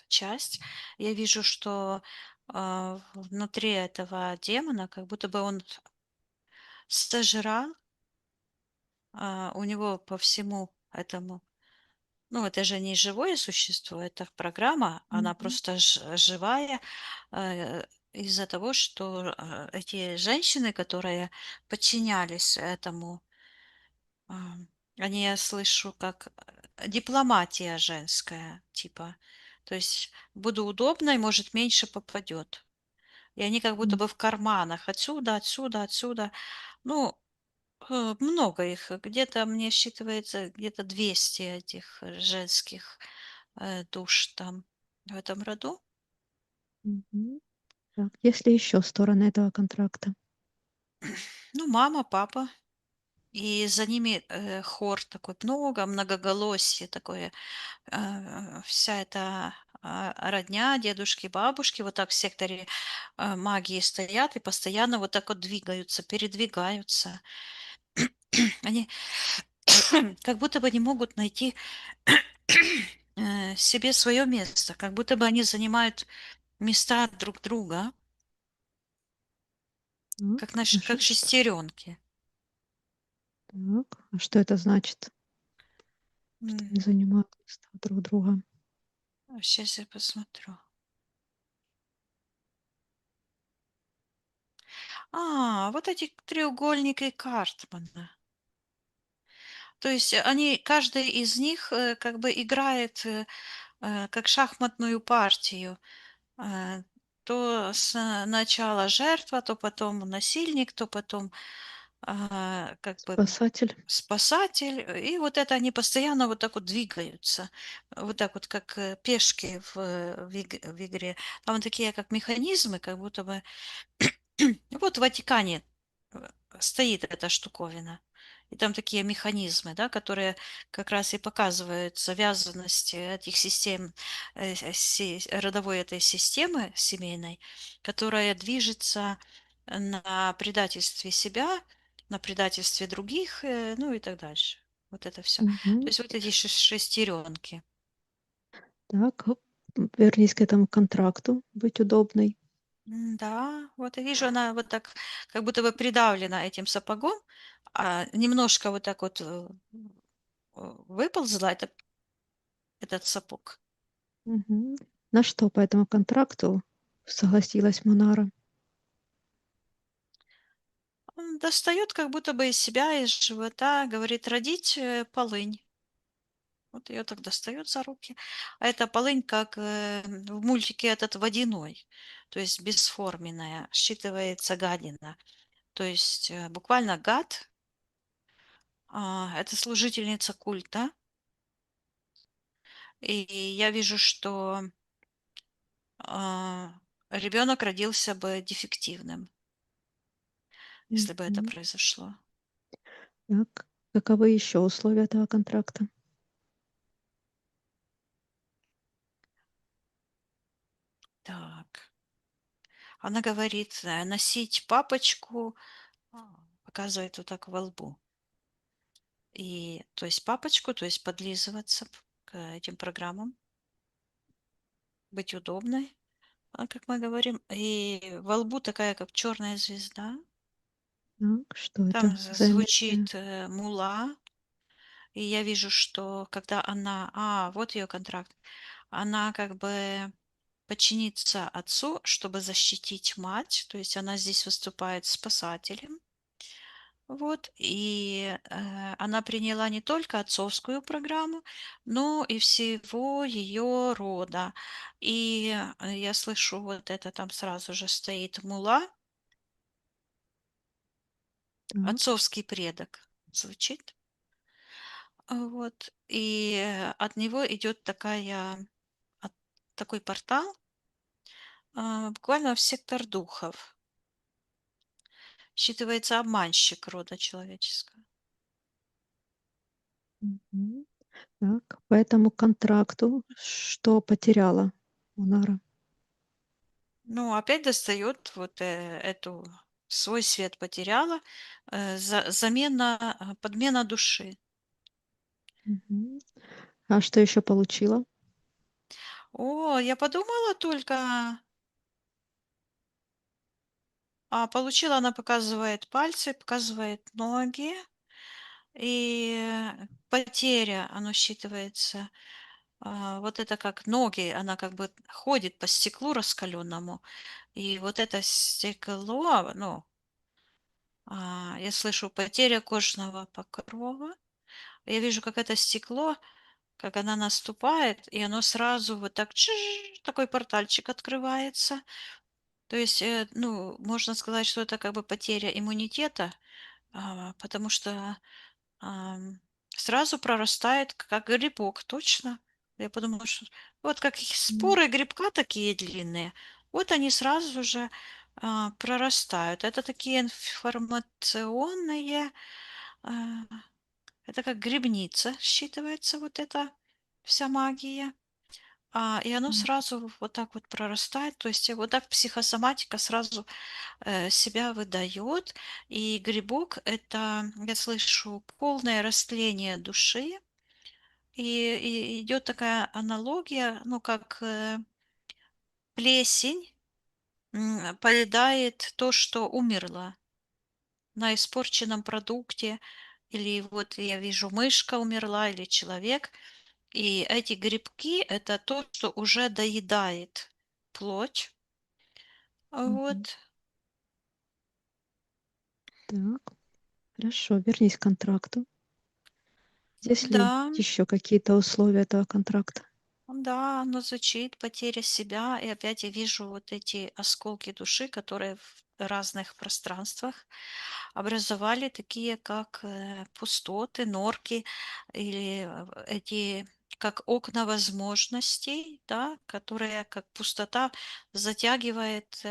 часть. Я вижу, что внутри этого демона, как будто бы он сожрал, у него по всему этому, ну, это же не живое существо, это программа, она Мгм. просто живая, из-за того, что эти женщины, которые подчинялись этому, а, они, я слышу, как дипломатия женская, типа, то есть буду удобной, может, меньше попадет. И они как будто М. бы в карманах, отсюда, отсюда, отсюда. Ну, много их, где-то мне считывается где-то 200 этих женских душ там в этом роду. Мгм. Так, есть ли еще стороны этого контракта? Ну, мама, папа, и за ними хор такой, много, многоголосие такое, вся эта родня, дедушки, бабушки вот так в секторе магии стоят и постоянно вот так вот двигаются, передвигаются. Они как будто бы не могут найти себе свое место, как будто бы они занимают места друг друга, Так, как, наш, а как шестеренки. так, а что это значит, что они занимают места друг друга? Сейчас я посмотрю. Вот эти треугольники Картмана. То есть они, каждый из них как бы играет как шахматную партию. Э, То сначала жертва, то потом насильник, то потом как бы Спасатель? спасатель. И вот это они постоянно вот так вот двигаются. Вот так вот, как пешки в игре. Там такие как механизмы, как будто бы вот в Ватикане э, стоит эта штуковина. И там такие механизмы, да, которые как раз и показывают завязанность этих систем, родовой этой системы семейной, которая движется на предательстве себя, на предательстве других, ну и так дальше. Вот это все. То Мгм. есть вот эти шестеренки. Так, вернись к этому контракту, быть удобной. Да, вот я вижу, она вот так как будто бы придавлена этим сапогом, немножко вот так вот выползла этот сапог. Мгм. На что по этому контракту согласилась Монара? Он достает как будто бы из себя, из живота, говорит, родить полынь. Вот ее так достает за руки. А эта полынь, как в мультике этот водяной, то есть бесформенная, считывается гадина. То есть буквально гад, это служительница культа. И я вижу, что ребенок родился бы дефективным, если бы это Мгм. произошло. Так, каковы еще условия этого контракта? Так. Она говорит, носить папочку, показывает вот так во лбу. И, то есть папочку, то есть подлизываться к этим программам, быть удобной, как мы говорим. И во лбу такая, как черная звезда. Так, что Там это за энергия? звучит мула. И я вижу, что когда она... вот ее контракт. Она как бы подчиниться отцу, чтобы защитить мать. То есть она здесь выступает спасателем. Вот, и она приняла не только отцовскую программу, но и всего ее рода. И я слышу, вот это там сразу же стоит мула, Так. отцовский предок звучит. Вот, и от него идет такой портал, буквально в сектор духов. Считывается обманщик рода человеческого. Мгм. Так, по этому контракту что потеряла Монара? Ну, опять достает вот эту свой свет потеряла, замена, подмена души. Мгм. А что еще получила? Я подумала только, А получила она, показывает пальцы, показывает ноги, и потеря, оно считывается. Вот это как ноги, она как бы ходит по стеклу раскаленному, и вот это стекло, ну, я слышу потеря кожного покрова. Я вижу, как это стекло, как она наступает, и оно сразу вот так такой портальчик открывается. То есть, ну, можно сказать, что это как бы потеря иммунитета, потому что сразу прорастает, как грибок, точно. Я подумала, что вот как М, споры грибка такие длинные, вот они сразу же прорастают. Это такие информационные, а, это как грибница считывается вот эта вся магия. И оно м, сразу вот так вот прорастает, то есть вот так психосоматика сразу себя выдает. И грибок — это, я слышу, полное растление души. И идет такая аналогия, ну, как плесень поедает то, что умерло на испорченном продукте. Или вот я вижу, мышка умерла или человек. И эти грибки — это то, что уже доедает плоть. мгм. Вот, Так, хорошо, вернись к контракту. Есть ли да. еще какие-то условия этого контракта? Да, оно звучит, потеря себя, и опять я вижу вот эти осколки души, которые в разных пространствах образовали такие, как пустоты, норки, или эти как окна возможностей, да, которые как пустота затягивает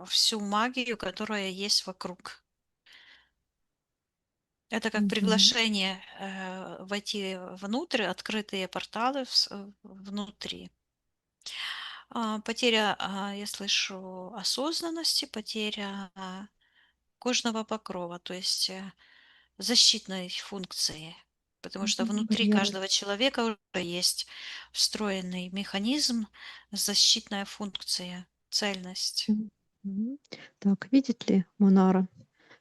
всю магию, которая есть вокруг. Это как Мгм, приглашение войти внутрь, открытые порталы внутри. Потеря, я слышу, осознанности, потеря кожного покрова, то есть защитной функции. Потому что мгм. внутри Барьеры. каждого человека уже есть встроенный механизм, защитная функция, цельность. Мгм. Так, видит ли Монара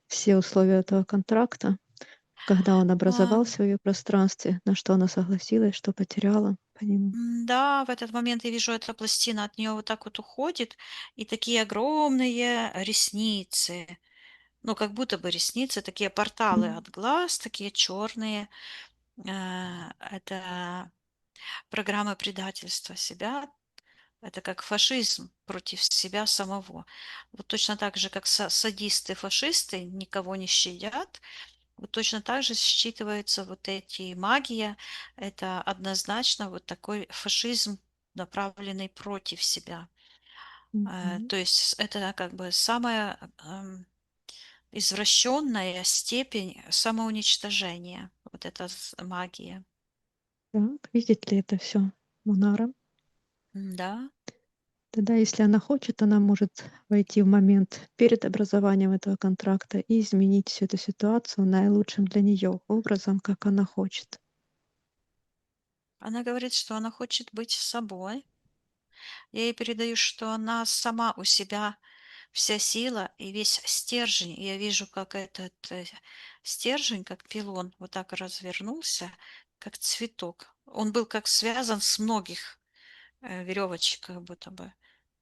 все условия этого контракта, когда он А, образовался в ее пространстве, на что она согласилась, что потеряла по нему? Да, в этот момент я вижу, эта пластина от нее вот так вот уходит, и такие огромные ресницы, ну, как будто бы ресницы, такие порталы М, от глаз, такие черные. Это программа предательства себя. Это как фашизм против себя самого. Вот точно так же, как садисты-фашисты никого не щадят, вот точно так же считываются вот эти магия. Это однозначно вот такой фашизм, направленный против себя. мгм. То есть это как бы самая извращенная степень самоуничтожения. Вот эта магия. Так, видит ли это все Монара? Да. Тогда, если она хочет, она может войти в момент перед образованием этого контракта и изменить всю эту ситуацию наилучшим для нее образом, как она хочет. Она говорит, что она хочет быть собой. Я ей передаю, что она сама у себя вся сила и весь стержень. Я вижу, как этот стержень, как пилон, вот так развернулся, как цветок. Он был как связан с многих веревочек, как будто бы.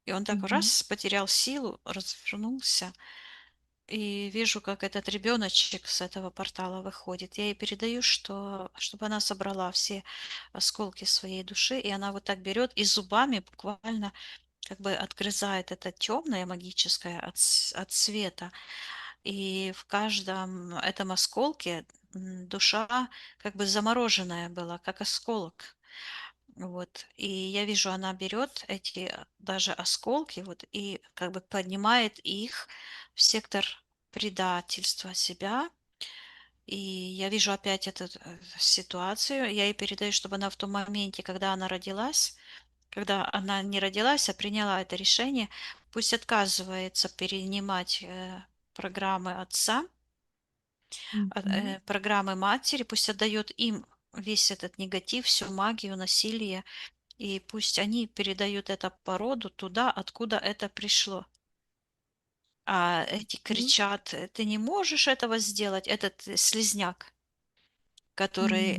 И он так Мгм, раз потерял силу, развернулся. И вижу, как этот ребеночек с этого портала выходит. Я ей передаю, что чтобы она собрала все осколки своей души, и она вот так берет и зубами буквально как бы отгрызает это темное магическое от света. И в каждом этом осколке душа как бы замороженная была, как осколок. Вот. И я вижу, она берет эти даже осколки вот, и как бы поднимает их в сектор предательства себя. И я вижу опять эту ситуацию. Я ей передаю, чтобы она в том моменте, когда она родилась, когда она не родилась, а приняла это решение, пусть отказывается перенимать программы отца, мгм. программы матери, пусть отдает им весь этот негатив, всю магию, насилие, и пусть они передают это по роду туда, откуда это пришло. а эти М. кричат: "Ты не можешь этого сделать". Этот слизняк, который,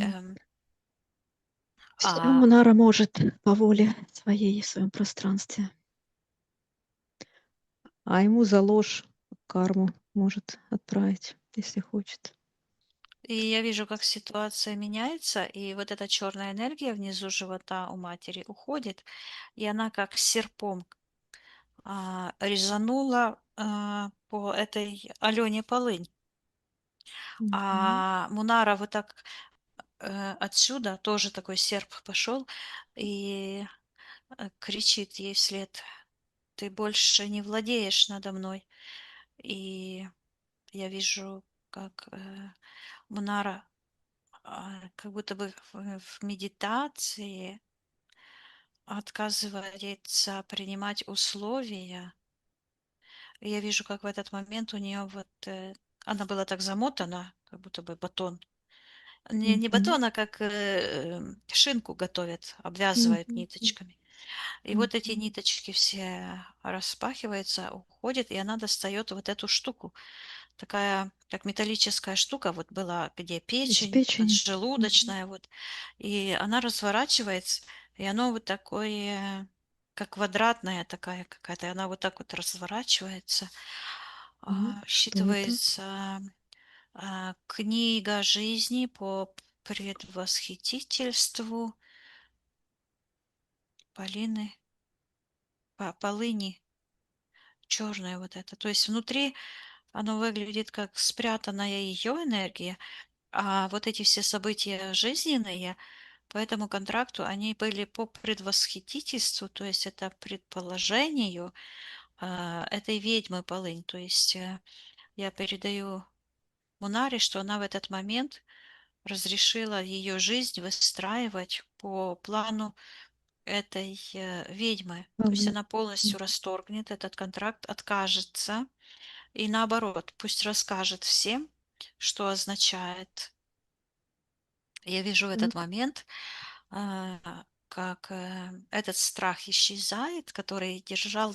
Всё а, Мунара может по воле своей в своем пространстве, а ему за ложь карму может отправить, если хочет. и я вижу, как ситуация меняется, и вот эта черная энергия внизу живота у матери уходит, и она как серпом, резанула, по этой Алене Полынь. Мгм. А Мунара вот так, отсюда тоже такой серп пошел и, кричит ей вслед: "Ты больше не владеешь надо мной". И я вижу, как, Мунара, как будто бы в медитации отказывается принимать условия. И я вижу, как в этот момент у нее вот, она была так замотана, как будто бы батон. Не Мгм. батон, а как, шинку готовят, обвязывают Мгм. ниточками. И вот эти Мгм. ниточки все распахиваются, уходят, и она достает вот эту штуку. Такая, как металлическая штука, вот была, где Из печень, печени. Мгм. поджелудочная, вот. И она разворачивается, и оно вот такое, как квадратная такая какая-то, и она вот так вот разворачивается. Так, что это? Считывается, книга жизни по предвосхитительству Полины, Полыни, черная вот это. То есть внутри оно выглядит как спрятанная ее энергия, а вот эти все события жизненные по этому контракту, они были по предвосхитительству, то есть это предположению, этой ведьмы Полынь. То есть, я передаю Мунаре, что она в этот момент разрешила ее жизнь выстраивать по плану этой, ведьмы. То есть Павлин. она М. полностью расторгнет этот контракт, откажется и наоборот, пусть расскажет всем, что означает. Я вижу в этот Так. момент, как, этот страх исчезает, который держал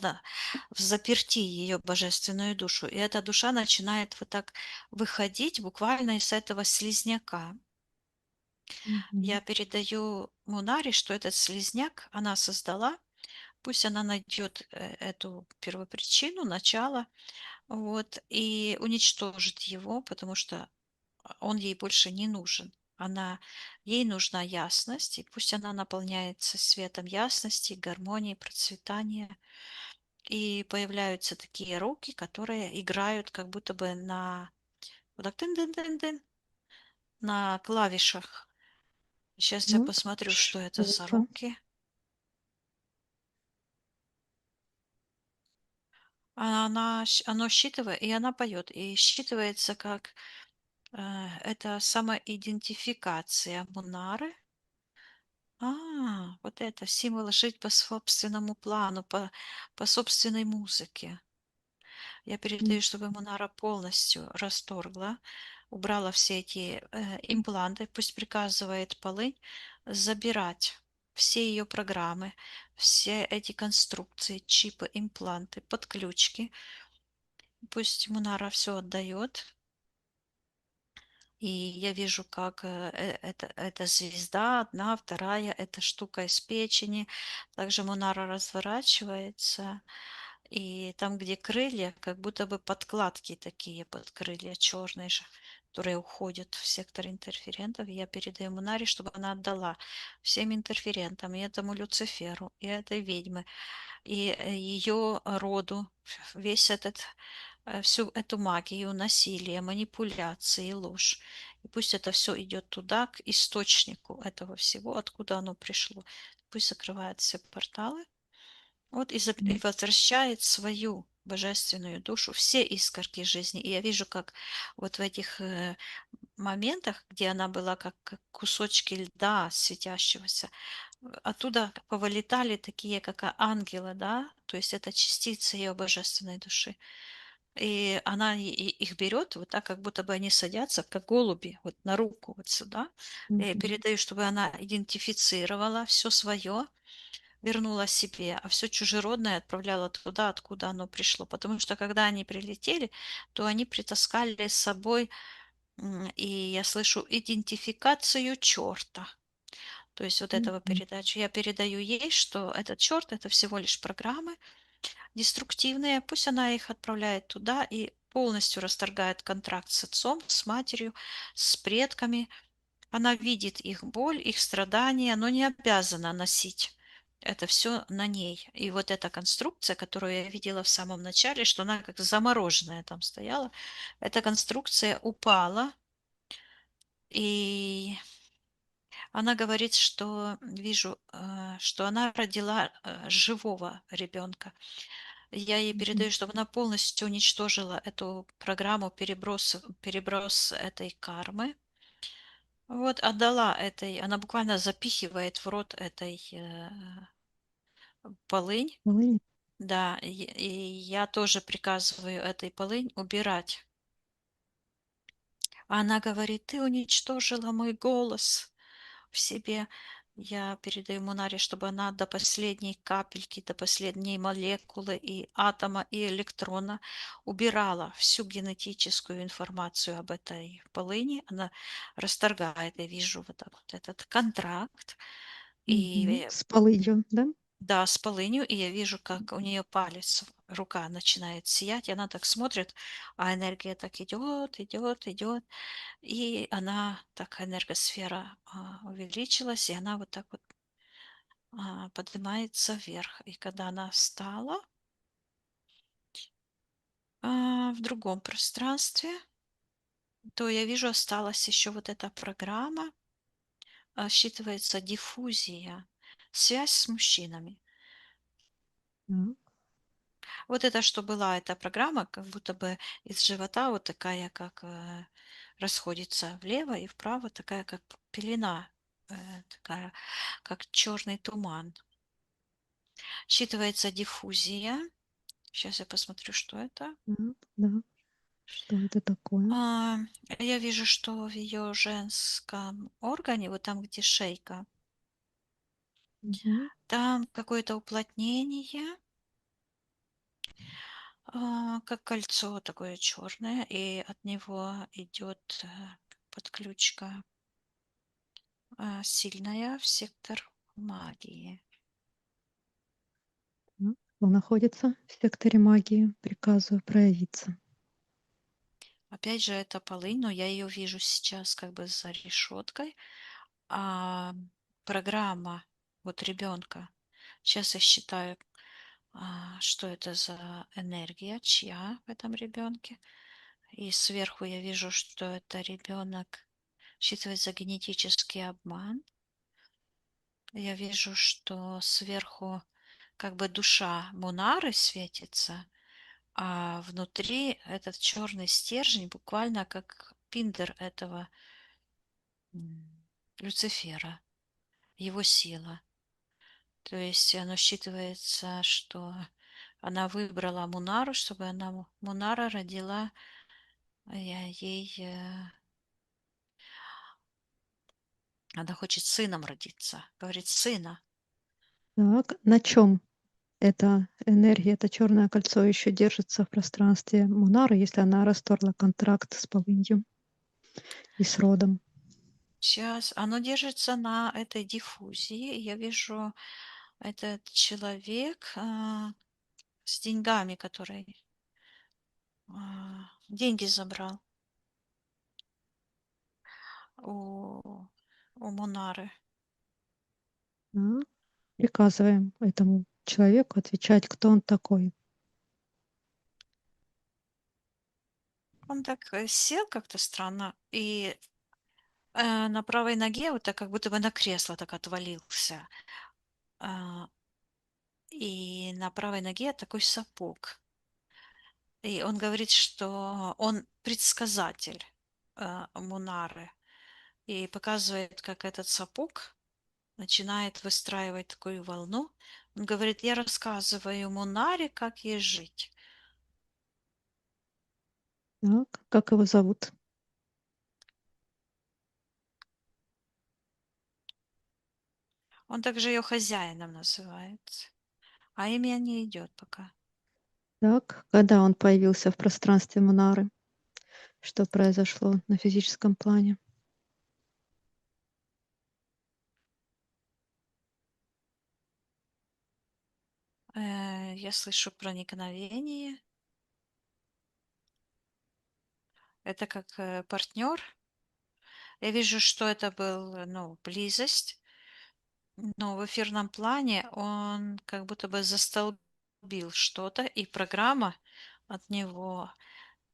в заперти ее божественную душу. И эта душа начинает вот так выходить буквально из этого слизняка. Мгм. Я передаю Мунаре, что этот слизняк она создала. Пусть она найдет эту первопричину, начало, вот, и уничтожит его, потому что он ей больше не нужен. Ей нужна ясность, и пусть она наполняется светом ясности, гармонии, процветания. И появляются такие руки, которые играют как будто бы вот так тын-дын-дын-дын, на клавишах. Сейчас я Так, посмотрю, что это что за это? руки. Оно считывает, и она поет, и считывается как это самоидентификация Мунары. Вот это символ жить по собственному плану, по собственной музыке. Я М. передаю, чтобы Мунара полностью расторгла, убрала все эти импланты, пусть приказывает Полынь забирать все ее программы, все эти конструкции, чипы, импланты, подключки. Пусть Мунара все отдает, и я вижу, как эта звезда, одна, вторая, эта штука из печени. Также Мунара разворачивается, и там, где крылья, как будто бы подкладки такие под крылья черные же, которые уходят в сектор интерферентов. Я передаю Мунаре, чтобы она отдала всем интерферентам, и этому Люциферу, и этой ведьме, и ее роду, весь этот всю эту магию, насилие, манипуляции, ложь. И пусть это все идет туда, к источнику этого всего, откуда оно пришло. Пусть закрывает все порталы, вот и М. возвращает свою божественную душу, все искорки жизни. И я вижу, как вот в этих моментах, где она была как кусочки льда светящегося, оттуда повылетали такие, как ангелы, да, то есть это частицы ее божественной души. И она их берет, вот так, как будто бы они садятся, как голуби, вот на руку вот сюда. И Мгм. передаю, чтобы она идентифицировала все свое, вернула себе, а все чужеродное отправляла туда, откуда оно пришло. Потому что когда они прилетели, то они притаскали с собой, и я слышу идентификацию черта. То есть вот этого Мгм. передачи. Я передаю ей, что этот черт это всего лишь программы деструктивные, пусть она их отправляет туда и полностью расторгает контракт с отцом, с матерью, с предками. Она видит их боль, их страдания, но не обязана носить это все на ней. И вот эта конструкция, которую я видела в самом начале, что она как замороженная там стояла, эта конструкция упала, и она говорит, что вижу, что она родила живого ребенка. Я ей Мгм. передаю, чтобы она полностью уничтожила эту программу переброс этой кармы. Вот отдала этой, она буквально запихивает в рот этой полынь. Полынь. Да, и я тоже приказываю этой полынь убирать. А она говорит, ты уничтожила мой голос в себе. Я передаю Мунаре, чтобы она до последней капельки, до последней молекулы и атома, и электрона убирала всю генетическую информацию об этой полыни. Она расторгает, я вижу вот так вот этот контракт. Мгм. И С полынью, да? да, с полынью, и я вижу, как у нее палец, рука начинает сиять, и она так смотрит, а энергия так идет, идет, идет, и она так, энергосфера увеличилась, и она вот так вот поднимается вверх. И когда она встала в другом пространстве, то я вижу, осталась еще вот эта программа, считывается диффузия, связь с мужчинами. Так. Вот это что была эта программа, как будто бы из живота вот такая, как расходится влево и вправо, такая как пелена, такая как черный туман. Считывается диффузия. Сейчас я посмотрю, что это. Так, да. Что это такое? А, я вижу, что в ее женском органе, вот там, где шейка, Мгм. там какое-то уплотнение, как кольцо такое черное, и от него идет подключка сильная в сектор магии. Так. Кто находится в секторе магии? Приказываю проявиться. Опять же, это полынь, но я ее вижу сейчас как бы за решеткой. А программа вот ребенка. Сейчас я считаю, что это за энергия, чья в этом ребенке. И сверху я вижу, что это ребенок считывается генетический обман. Я вижу, что сверху как бы душа Мунары светится, а внутри этот черный стержень буквально как пиндер этого Люцифера, его сила. То есть оно считывается, что она выбрала Мунару, чтобы она, Мунара родила ей, она хочет сыном родиться, говорит, сына. Так, на чем эта энергия, это черное кольцо еще держится в пространстве Мунары, если она расторгла контракт с полынью и с родом? Сейчас оно держится на этой диффузии. Я вижу этот человек с деньгами, который деньги забрал у, у Мунары. Так. Приказываем этому человеку отвечать, кто он такой. Он так сел как-то странно и на правой ноге вот так как будто бы на кресло так отвалился. А, и на правой ноге такой сапог. И он говорит, что он предсказатель Мунары. И показывает, как этот сапог начинает выстраивать такую волну. Он говорит, я рассказываю Мунаре, как ей жить. Так, как его зовут? Он также ее хозяином называет, а имя не идет пока. Так, когда он появился в пространстве Мунары? Что произошло на физическом плане? Я слышу проникновение. Это как партнер. Я вижу, что это был, ну, близость, но в эфирном плане он как будто бы застолбил что-то, и программа от него,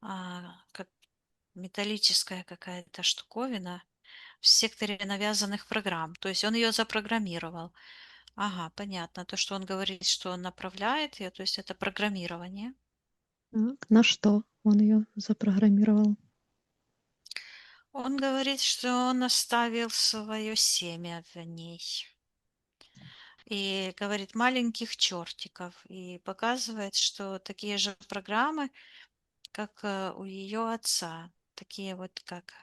как металлическая какая-то штуковина в секторе навязанных программ. То есть он ее запрограммировал. Ага, понятно. То, что он говорит, что он направляет ее, то есть это программирование. Так, на что он ее запрограммировал? Он говорит, что он оставил свое семя в ней. И говорит маленьких чертиков. И показывает, что такие же программы, как у ее отца. Такие вот как...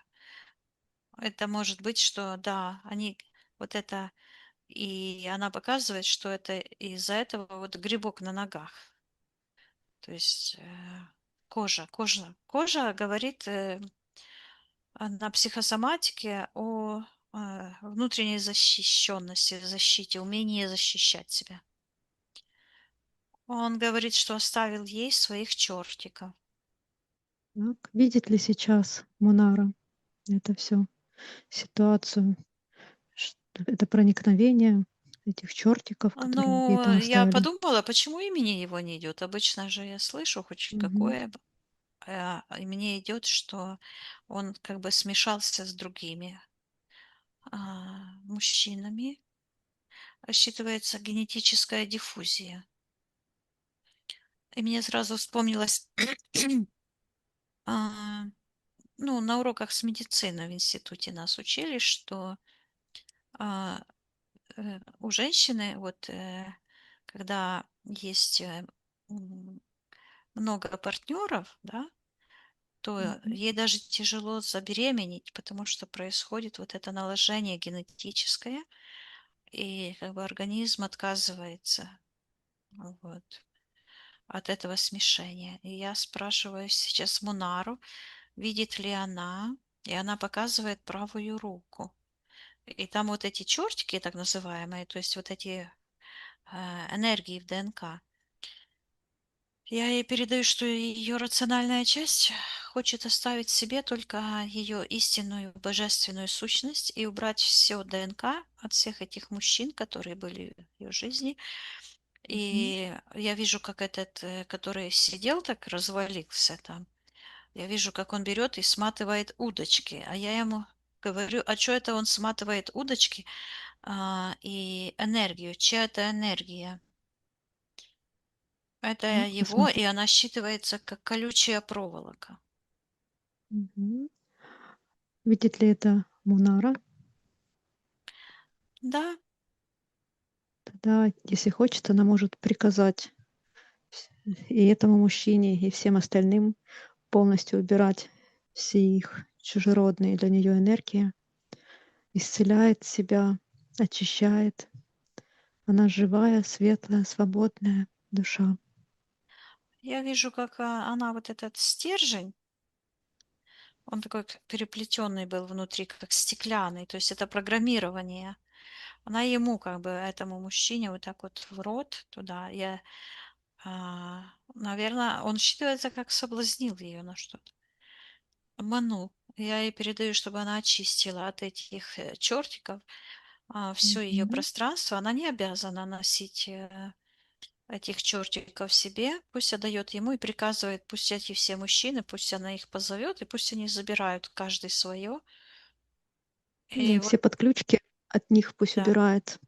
Это может быть, что да, они вот это... И она показывает, что это из-за этого вот грибок на ногах. То есть кожа говорит на психосоматике о внутренней защищенности, защите, умении защищать себя. Он говорит, что оставил ей своих чертиков. Так, видит ли сейчас Мунара это все ситуацию, это проникновение этих чертиков, которые ей Ну, там я оставили? подумала, почему имени его не идет. Обычно же я слышу хоть Мгм. какое, и мне идет, что он как бы смешался с другими мужчинами. Рассчитывается генетическая диффузия. И мне сразу вспомнилось, а, ну, на уроках с медицины в институте нас учили, что а, у женщины, вот когда есть много партнеров, да, то Мгм. ей даже тяжело забеременеть, потому что происходит вот это наложение генетическое, и как бы организм отказывается вот, от этого смешения. И я спрашиваю сейчас Мунару, видит ли она, и она показывает правую руку. И там вот эти чертики, так называемые, то есть вот эти энергии в ДНК. Я ей передаю, что ее рациональная часть хочет оставить себе только ее истинную божественную сущность и убрать все ДНК от всех этих мужчин, которые были в ее жизни. Мгм. И я вижу, как этот, который сидел так, развалился там, я вижу, как он берет и сматывает удочки. А я ему говорю, а что это он сматывает удочки и энергию? Чья это энергия? Это Так, его, посмотри. и она считывается как колючая проволока. Мгм. Видит ли это Мунара? Да, Тогда, если хочет, она может приказать и этому мужчине, и всем остальным полностью убирать все их чужеродные для нее энергии, исцеляет себя, очищает. Она живая, светлая, свободная душа. я вижу, как она вот этот стержень, он такой переплетенный был внутри, как стеклянный, то есть это программирование. Она ему, как бы, этому мужчине вот так вот в рот туда. Наверное, он считывается, как соблазнил ее на что-то. Обманул. Я ей передаю, чтобы она очистила от этих чертиков все ее Мгм. пространство. Она не обязана носить этих чертиков себе. Пусть отдает ему и приказывает, пусть эти все мужчины, пусть она их позовет, и пусть они забирают каждый свое. Да, И вот, все подключки от них пусть да, убирает.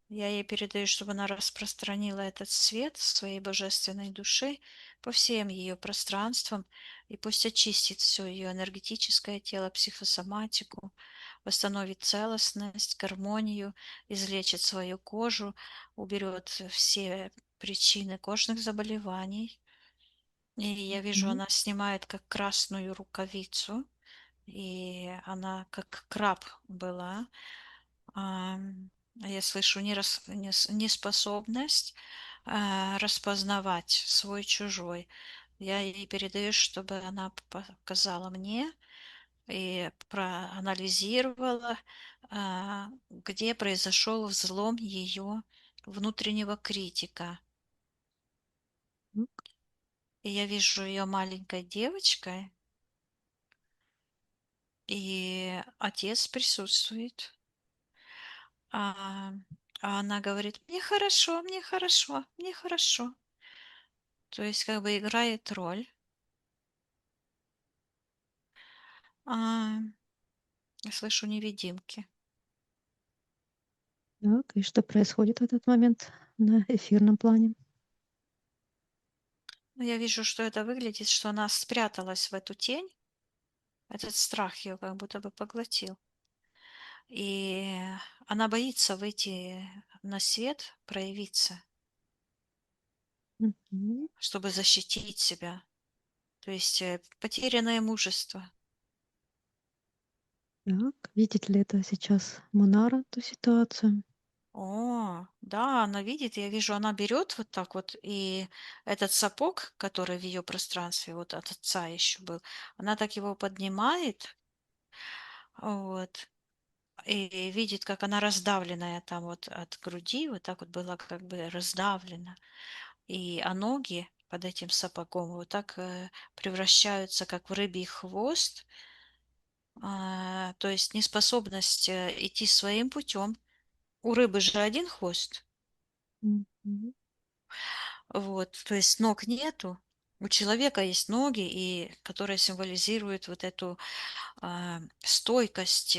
я ей передаю, чтобы она распространила этот свет своей божественной души по всем ее пространствам, и пусть очистит все ее энергетическое тело, психосоматику, восстановит целостность, гармонию, излечит свою кожу, уберет все причины кожных заболеваний. И я вижу, Мгм. она снимает как красную рукавицу, и она как краб была. Я слышу неспособность распознавать свой-чужой. Я ей передаю, чтобы она показала мне и проанализировала, где произошел взлом ее внутреннего критика. Так, И я вижу ее маленькой девочкой, и отец присутствует. А, а она говорит: "Мне хорошо, мне хорошо, мне хорошо". То есть как бы играет роль. А, я слышу невидимки. так, и что происходит в этот момент на эфирном плане? Но я вижу, что это выглядит, что она спряталась в эту тень. Этот страх ее как будто бы поглотил. И она боится выйти на свет, проявиться, Мгм. чтобы защитить себя. То есть потерянное мужество. Так, видит ли это сейчас Монара, ту ситуацию? О, да, она видит, я вижу, она берет вот так вот, и этот сапог, который в ее пространстве, вот от отца еще был, она так его поднимает, вот, и видит, как она раздавленная там вот от груди, вот так вот была как бы раздавлена, а ноги под этим сапогом вот так превращаются как в рыбий хвост, то есть неспособность идти своим путем. У рыбы же один хвост. Мгм. Вот, то есть ног нету. У человека есть ноги, которые символизируют вот эту стойкость.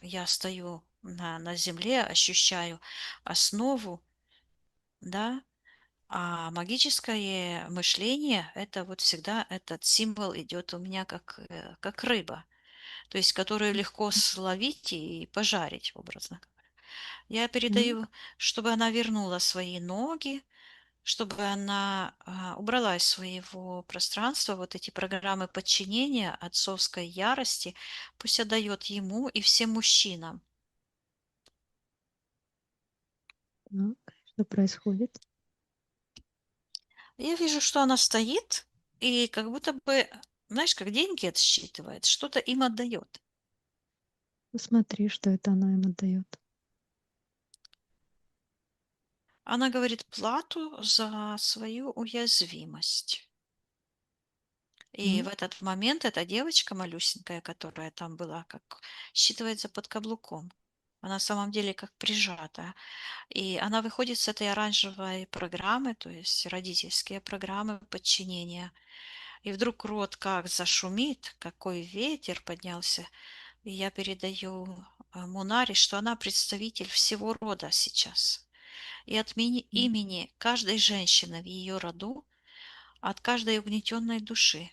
Я стою на земле, ощущаю основу, да, а магическое мышление, это вот всегда этот символ идет у меня как рыба, то есть которую легко словить и пожарить, образно говоря. Я передаю, Так, чтобы она вернула свои ноги, чтобы она убрала из своего пространства вот эти программы подчинения отцовской ярости, пусть отдает ему и всем мужчинам. так, что происходит? Я вижу, что она стоит и как будто бы, знаешь, как деньги отсчитывает, что-то им отдает. Посмотри, что это она им отдает. Она говорит плату за свою уязвимость. И в Так, этот момент эта девочка малюсенькая, которая там была, как считывается под каблуком. Она на самом деле как прижатая. И она выходит с этой оранжевой программы, то есть родительские программы подчинения. И вдруг рот как зашумит, какой ветер поднялся. И я передаю Мунаре, что она представитель всего рода сейчас. И от м, имени каждой женщины в ее роду, от каждой угнетенной души,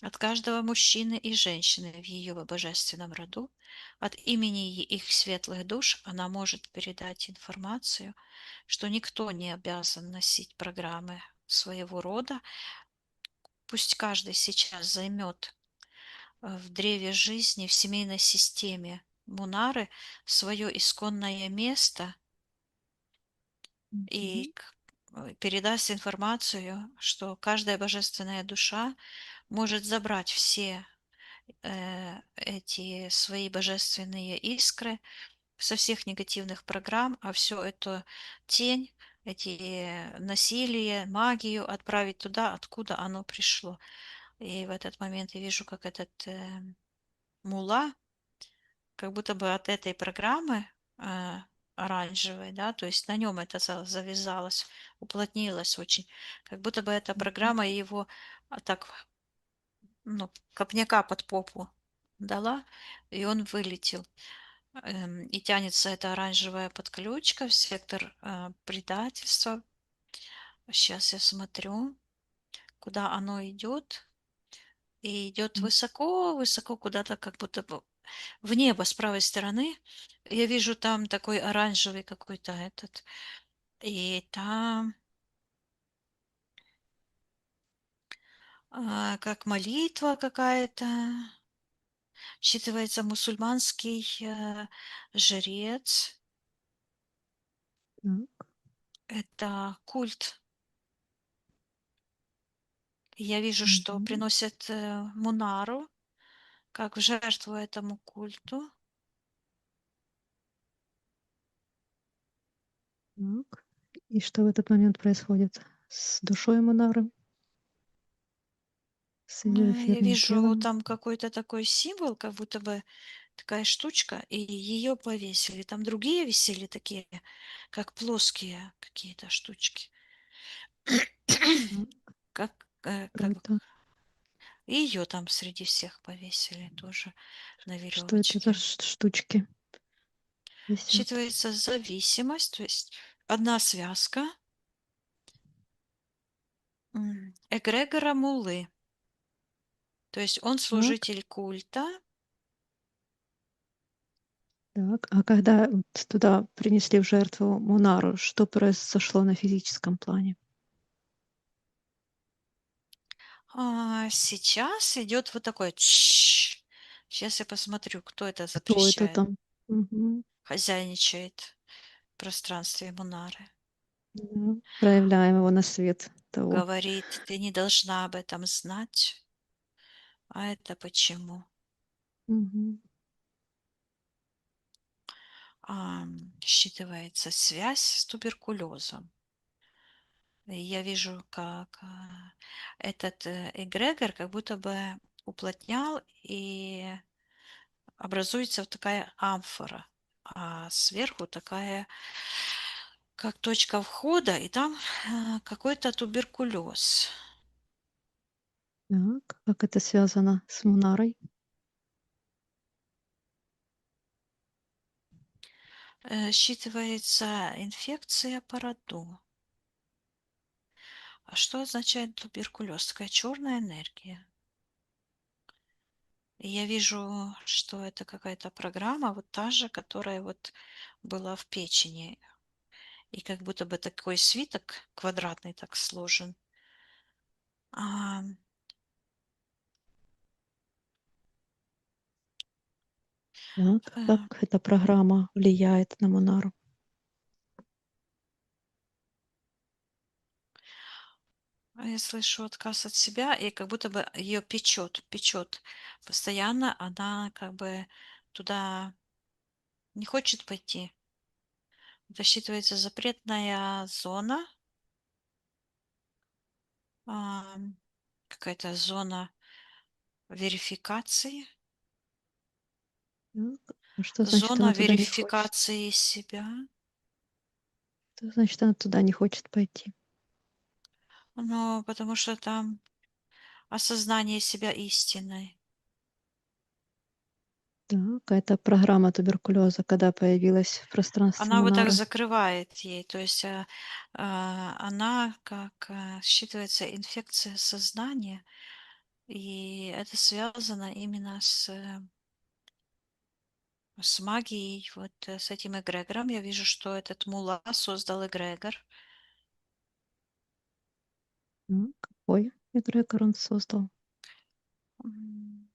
от каждого мужчины и женщины в ее божественном роду, от имени их светлых душ она может передать информацию, что никто не обязан носить программы своего рода. Пусть каждый сейчас займет в древе жизни, в семейной системе Мунары свое исконное место и мгм, передаст информацию, что каждая божественная душа может забрать все эти свои божественные искры со всех негативных программ, а все это тень, эти насилие, магию отправить туда, откуда оно пришло. И в этот момент я вижу, как этот мула, как будто бы от этой программы э, оранжевой, да, то есть на нем это завязалось, уплотнилось очень, как будто бы эта мгм. программа его так, ну, копняка под попу дала, и он вылетел. И тянется эта оранжевая подключка в сектор предательства. Сейчас я смотрю, куда оно идет. И идет М, высоко-высоко куда-то, как будто бы в небо с правой стороны. Я вижу там такой оранжевый какой-то этот. И там как молитва какая-то. Считывается мусульманский жрец. Так. Это культ. Я вижу, что Мгм. приносят Мунару как в жертву этому культу. Так. И что в этот момент происходит с душой Мунары, с ее Я эфирным вижу телом? там какой-то такой символ, как будто бы такая штучка, и ее повесили. Там другие висели такие, как плоские какие-то штучки. Так. Что Как это? и ее там среди всех повесили тоже на Что это за веревочке. штучки висят? Считывается зависимость, то есть одна связка эгрегора Мулы. То есть он Так, служитель культа. так. А когда вот туда принесли в жертву Мунару, что произошло на физическом плане? Сейчас идет вот такое Сейчас я посмотрю, кто это Кто это запрещает. там? Мгм. Хозяйничает в пространстве Мунары. Да. Проявляем его на свет того. Говорит, ты не должна об этом знать. А это почему? Мгм. Считывается связь с туберкулезом. И я вижу, как этот эгрегор как будто бы уплотнял и образуется вот такая амфора, а сверху такая, как точка входа, и там какой-то туберкулез. Так, как это связано с Мунарой? Считывается инфекция по роду. А что означает туберкулез? Такая черная энергия. И я вижу, что это какая-то программа, вот та же, которая вот была в печени. И как будто бы такой свиток квадратный так сложен. А, Так, как э, эта программа влияет на Мунару? я слышу отказ от себя, и как будто бы ее печет. Постоянно она как бы туда не хочет пойти. Засчитывается запретная зона, а, какая-то зона верификации, Так, а что значит, зона она туда не хочет? верификации себя. Что значит, она туда не хочет пойти? Ну, потому что там осознание себя истиной. Так, а эта программа туберкулеза, когда появилась в пространстве Она вот так Мунары? закрывает ей, то есть она как считывается инфекция сознания, и это связано именно с магией, вот с этим эгрегором. Я вижу, что этот мула создал эгрегор Какой эгрегор он создал? м,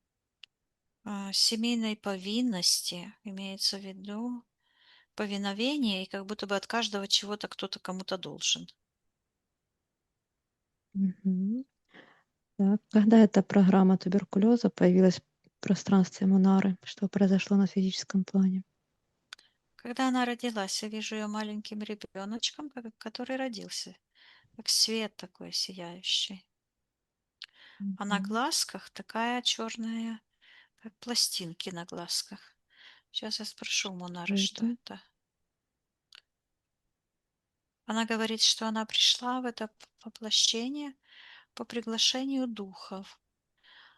семейной повинности, имеется в виду повиновение, и как будто бы от каждого чего-то кто-то кому-то должен. Мгм. Так, когда эта программа туберкулеза появилась в пространстве Мунары? Что произошло на физическом плане? Когда она родилась, я вижу ее маленьким ребеночком, который родился, как свет такой сияющий. А на Мгм. глазках такая черная, как пластинки на глазках. Сейчас я спрошу у Монары, Что что это? это. Она говорит, что она пришла в это воплощение по приглашению духов,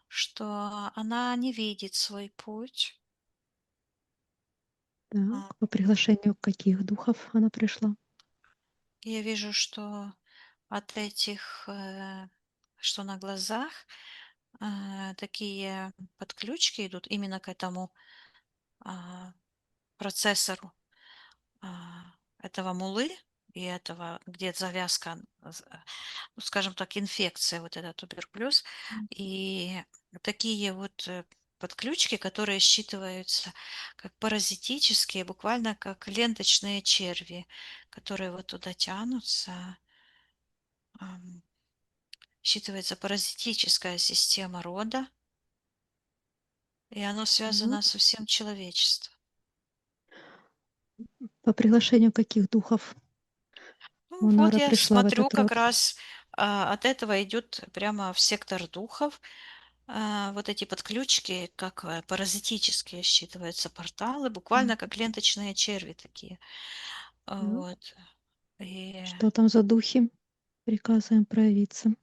что она не видит свой путь. А, Так, по приглашению каких духов она пришла? Я вижу, что от этих, что на глазах, такие подключки идут именно к этому а, процессору этого мулы и этого, где завязка, ну, скажем так, инфекция, вот этот туберкулез. М. И такие вот подключки, которые считываются как паразитические, буквально как ленточные черви, которые вот туда тянутся. Ам, Считывается паразитическая система рода, и оно связано Так. со всем человечеством. По приглашению каких духов Ну, вот Мунара я пришла в смотрю, этот как род? раз от этого идет прямо в сектор духов. Вот эти подключки, как паразитические считываются порталы, М, буквально как ленточные черви такие. так. Вот. И Что там за духи? Приказываем проявиться.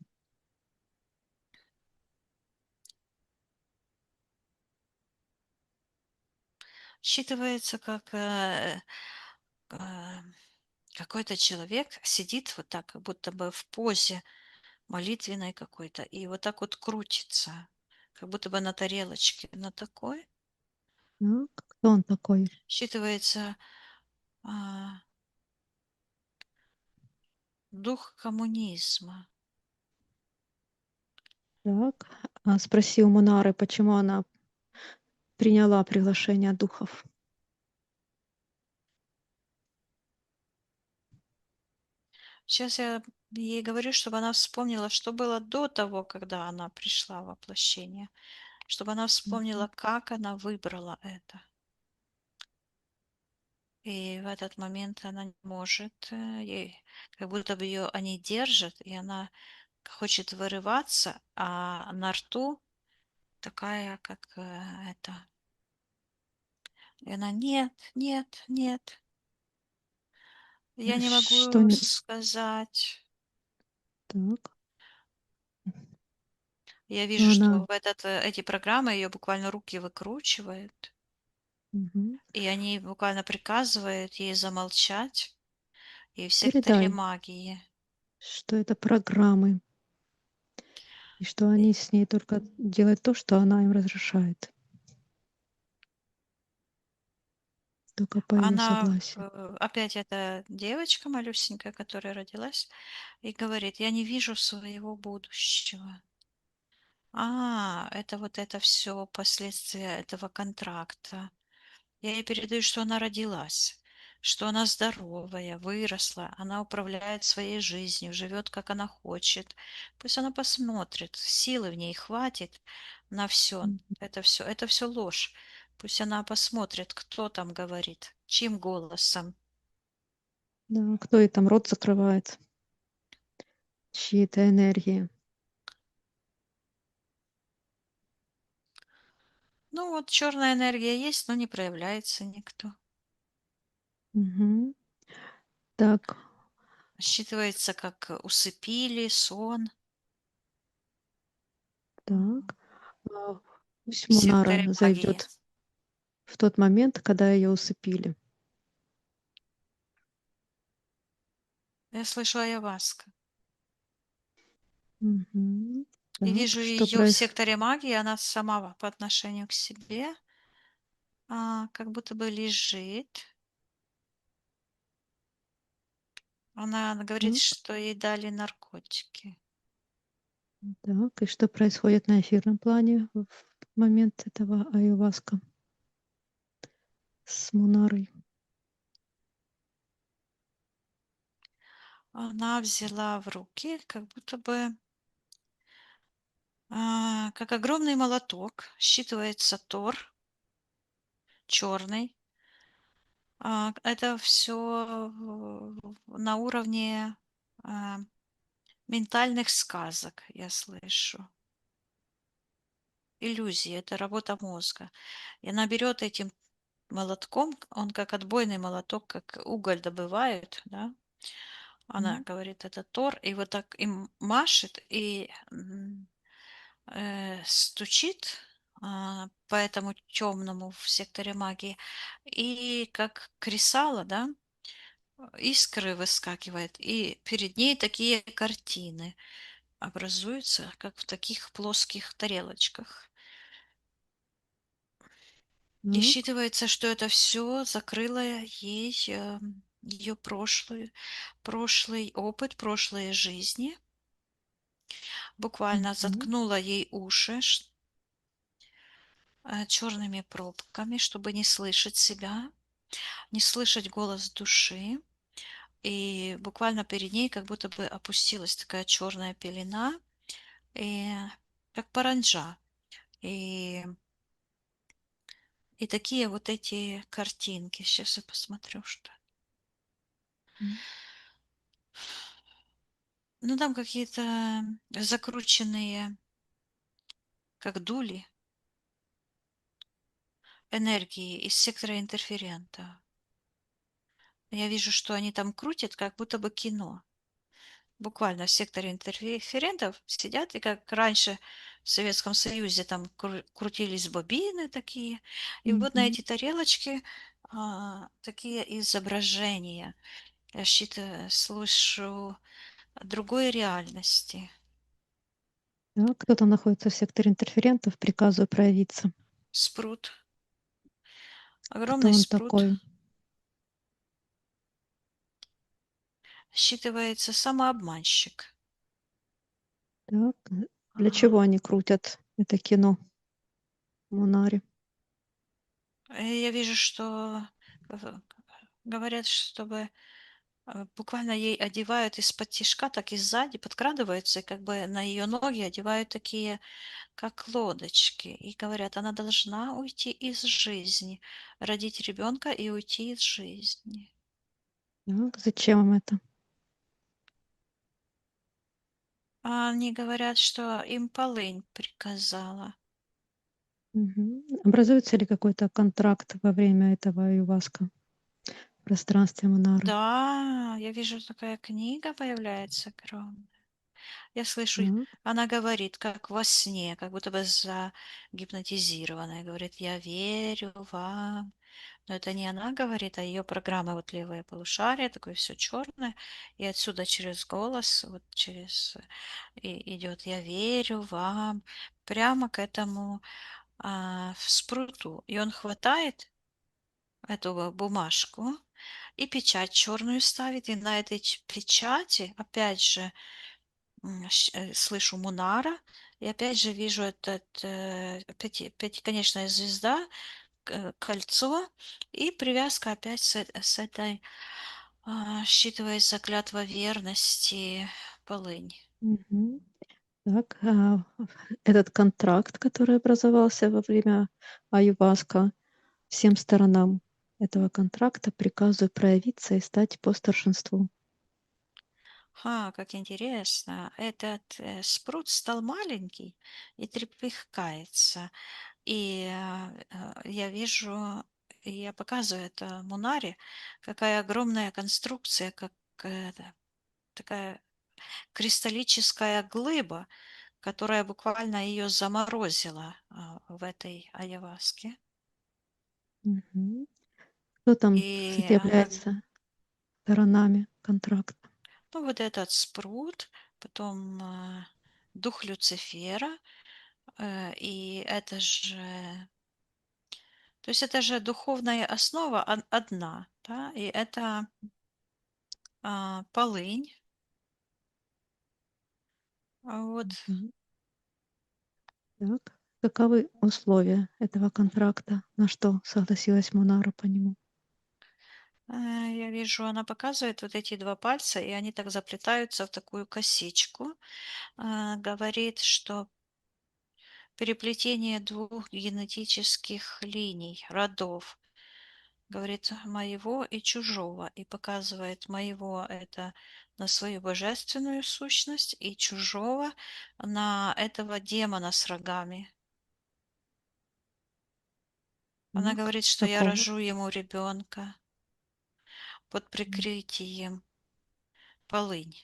считывается, как э, какой-то человек сидит вот так, как будто бы в позе молитвенной какой-то, и вот так вот крутится, как будто бы на тарелочке, на такой. Так. Кто он такой? Считывается а, дух коммунизма. Так. Спроси у Мунары, почему она приняла приглашение духов. Сейчас я ей говорю, чтобы она вспомнила, что было до того, когда она пришла в воплощение, чтобы она вспомнила, Мгм. как она выбрала это. И в этот момент она не может, ей как будто бы ее они держат, и она хочет вырываться, а на рту такая, как это. И она: "Нет, нет, нет, я не Что могу сказать". так. Я Но вижу, она что в эти программы ее буквально руки выкручивают, мгм. и они буквально приказывают ей замолчать. И в секторе Передай, магии. что это программы, и что И они с ней только делают то, что она им разрешает, только по ее она, согласию. опять эта девочка малюсенькая, которая родилась, и говорит: "Я не вижу своего будущего". Это вот это все последствия этого контракта. Я ей передаю, что она родилась, что она здоровая, выросла, она управляет своей жизнью, живет, как она хочет. Пусть она посмотрит, силы в ней хватит на все. Мгм. Это все ложь. Пусть она посмотрит, кто там говорит, чьим голосом. Да, кто ей там рот закрывает, чьи-то энергии. Ну вот черная энергия есть, но не проявляется никто. Мгм. Так, Считывается, как усыпили сон так. А, Пусть в секторе Мунара магии. зайдет в тот момент, когда ее усыпили. Я слышу ayahuasca. Мгм. И Так, вижу что ее в происходит? секторе магии, она сама по отношению к себе, как будто бы лежит. Она говорит, что ей дали наркотики. Так, и что происходит на эфирном плане в момент этого аюваска с Мунарой? Она взяла в руки, как будто бы, как огромный молоток, считывается Тор черный. Это все на уровне а, ментальных сказок, я слышу. Иллюзии, это работа мозга. И она берет этим молотком, он как отбойный молоток, как уголь добывают, да. Она М, говорит, это Тор, и вот так им машет и стучит по этому темному в секторе магии, и как кресало, да, искры выскакивает, и перед ней такие картины образуются, как в таких плоских тарелочках. И так, считывается, что это все закрыло ей, ее прошлый опыт, прошлые жизни, буквально мгм, заткнуло ей уши, черными пробками, чтобы не слышать себя, не слышать голос души. И буквально перед ней как будто бы опустилась такая черная пелена, и как паранджа. И, и такие вот эти картинки. Сейчас я посмотрю, что. М. Ну, там какие-то закрученные, как дули, энергии из сектора интерферента. Я вижу, что они там крутят, как будто бы кино. Буквально в секторе интерферентов сидят, и как раньше в Советском Союзе там крутились бобины такие, и вот на Мгм. эти тарелочки такие изображения. Я считаю, слышу другой реальности. Так, кто там находится в секторе интерферентов, приказываю проявиться. Спрут, Кто огромный он спрут, такой? считывается самообманщик. Так, для А, чего они крутят это кино Монаре? Я вижу, что э, говорят, чтобы буквально ей одевают из-под тишка, так и сзади подкрадываются, и как бы на ее ноги одевают такие, как лодочки. И говорят, она должна уйти из жизни, родить ребенка и уйти из жизни. Так, зачем им это? А они говорят, что им полынь приказала. Мгм. Образуется ли какой-то контракт во время этого аюваска в пространстве Монары? Да, я вижу, такая книга появляется огромная. Я слышу, Так. она говорит, как во сне, как будто бы загипнотизированная. Говорит, я верю вам. Но это не она говорит, а ее программа, вот левое полушарие, такое все черное. И отсюда через голос, вот через идет, я верю вам, прямо к этому в спруту. И он хватает эту бумажку и печать черную ставит. И на этой печати, опять же, слышу Мунара, и опять же вижу этот пятиконечная звезда, кольцо и привязка опять с этой, считывается клятва верности, полынь. Мгм. Так, этот контракт, который образовался во время аюваска, всем сторонам этого контракта приказываю проявиться и стать по старшинству. Как интересно. Этот спрут стал маленький и трепыхкается. И я вижу, и я показываю это Мунаре, какая огромная конструкция, как такая кристаллическая глыба, которая буквально ее заморозила в этой аяваске. Мгм. Кто там, И кстати, она, является сторонами контракта? ну вот этот спрут, потом дух Люцифера, и это же, то есть это же духовная основа одна, да, и это полынь. Вот Мгм. Так. Каковы условия этого контракта? На что согласилась Монара по нему? я вижу, она показывает вот эти два пальца, и они так заплетаются в такую косичку. Говорит, что переплетение двух генетических линий, родов, говорит, моего и чужого, и показывает моего это на свою божественную сущность, и чужого на этого демона с рогами. Она Так. говорит, что я Какого? рожу ему ребенка под прикрытием полынь,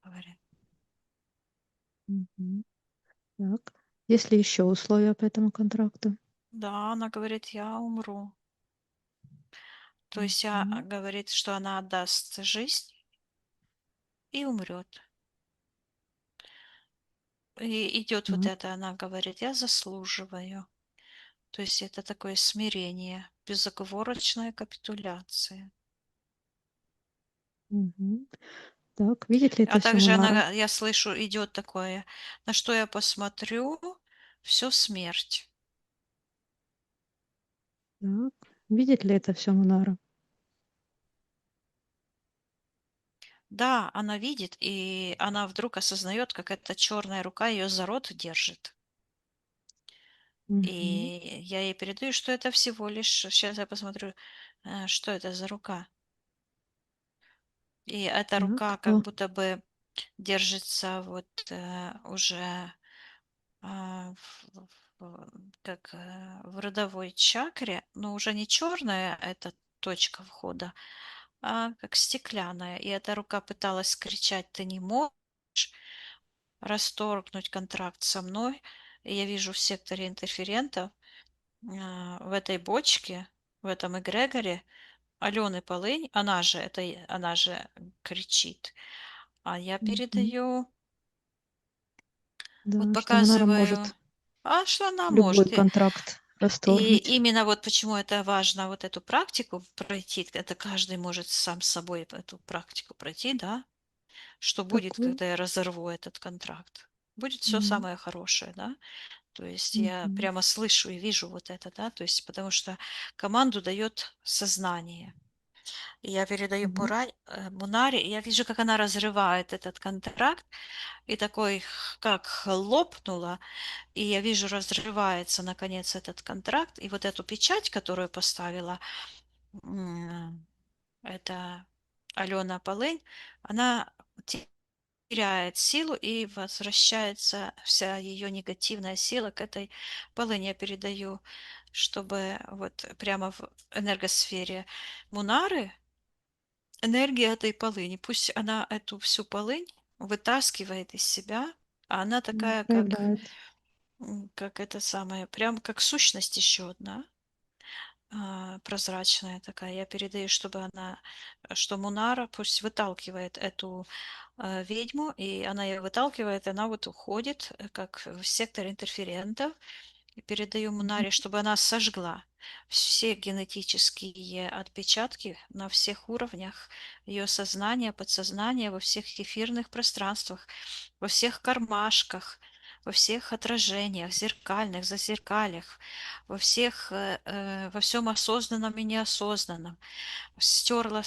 говорит. Мгм. Так. Есть ли еще условия по этому контракту? Да, она говорит, я умру. То есть, Мгм. говорит, что она отдаст жизнь и умрет. И идет вот Так. это, она говорит, я заслуживаю. То есть это такое смирение, безоговорочная капитуляция. Мгм. Так. Видит ли А это все также Монара? она, я слышу, идет такое, на что я посмотрю, все смерть. Так. Видит ли это все Мунара? Да, она видит, и она вдруг осознает, как эта черная рука ее за рот держит. Мгм. И я ей передаю, что это всего лишь, сейчас я посмотрю, что это за рука. И эта Так, рука как кто? будто бы держится вот уже как в родовой чакре, но уже не черная эта точка входа, а как стеклянная. И эта рука пыталась кричать: «Ты не можешь расторгнуть контракт со мной». И я вижу в секторе интерферентов, в этой бочке, в этом эгрегоре Алены Полынь, она же кричит, а я Мгм. передаю, вот Да, что Мунара показываю, может что она любой может. контракт И расторгнуть. именно вот почему это важно, вот эту практику пройти, это каждый может сам с собой эту практику пройти, да, что будет, Какую? когда я разорву этот контракт. Будет все М. самое хорошее, да. То есть я Мгм. прямо слышу и вижу вот это, да, то есть потому что команду дает сознание. И я передаю Так. Мунаре, и я вижу, как она разрывает этот контракт, и такой, как хлопнула, и я вижу, разрывается наконец этот контракт, и вот эту печать, которую поставила это Алена Полынь, она теряет силу и возвращается вся ее негативная сила к этой полыни. Я передаю, чтобы вот прямо в энергосфере Мунары энергия этой полыни, пусть она эту всю полынь вытаскивает из себя, а она такая, как, Проявляет. как это самое, прям как сущность еще одна, прозрачная такая. Я передаю, чтобы она, что Мунара пусть выталкивает эту ведьму, и она ее выталкивает, и она вот уходит, как в сектор интерферентов, и передаю Мгм. Мунаре, чтобы она сожгла все генетические отпечатки на всех уровнях ее сознания, подсознания, во всех эфирных пространствах, во всех кармашках, во всех отражениях, зеркальных, зазеркальях, во всем осознанном и неосознанном. Стерла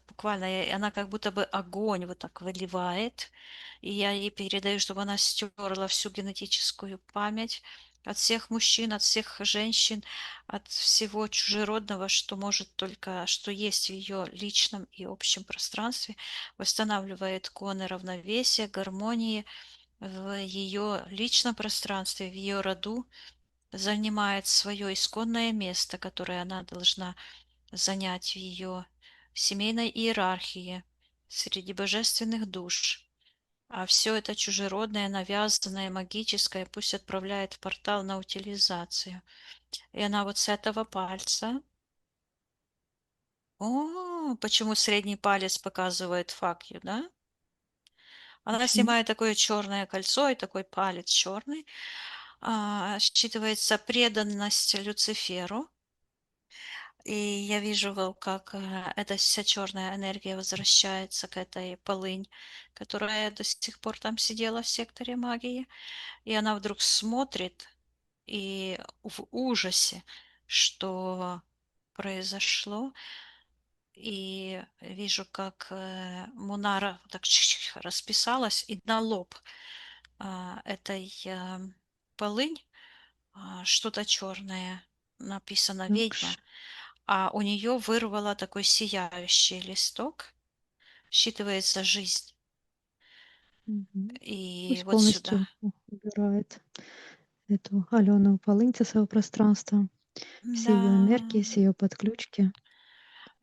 буквально, она как будто бы огонь вот так выливает, и я ей передаю, чтобы она стерла всю генетическую память от всех мужчин, от всех женщин, от всего чужеродного, что может только, что есть в ее личном и общем пространстве, восстанавливает коны равновесия, гармонии в ее личном пространстве, в ее роду, занимает свое исконное место, которое она должна занять в ее семейной иерархии среди божественных душ. А все это чужеродное, навязанное, магическое пусть отправляет в портал на утилизацию. И она вот с этого пальца... почему средний палец показывает fuck you, да? Она Почему? снимает такое черное кольцо и такой палец черный. Считывается преданность Люциферу. И я вижу, как эта вся черная энергия возвращается к этой полынь, которая до сих пор там сидела в секторе магии. И она вдруг смотрит и в ужасе, что произошло. И вижу, как Мунара так расписалась, и на лоб этой полынь что-то черное написано Так. «Ведьма», а у нее вырвало такой сияющий листок, считывается жизнь. Мгм. И Пусть вот сюда. полностью убирает эту Алену Полынь со своего пространства, все Да, ее энергии, все ее подключки,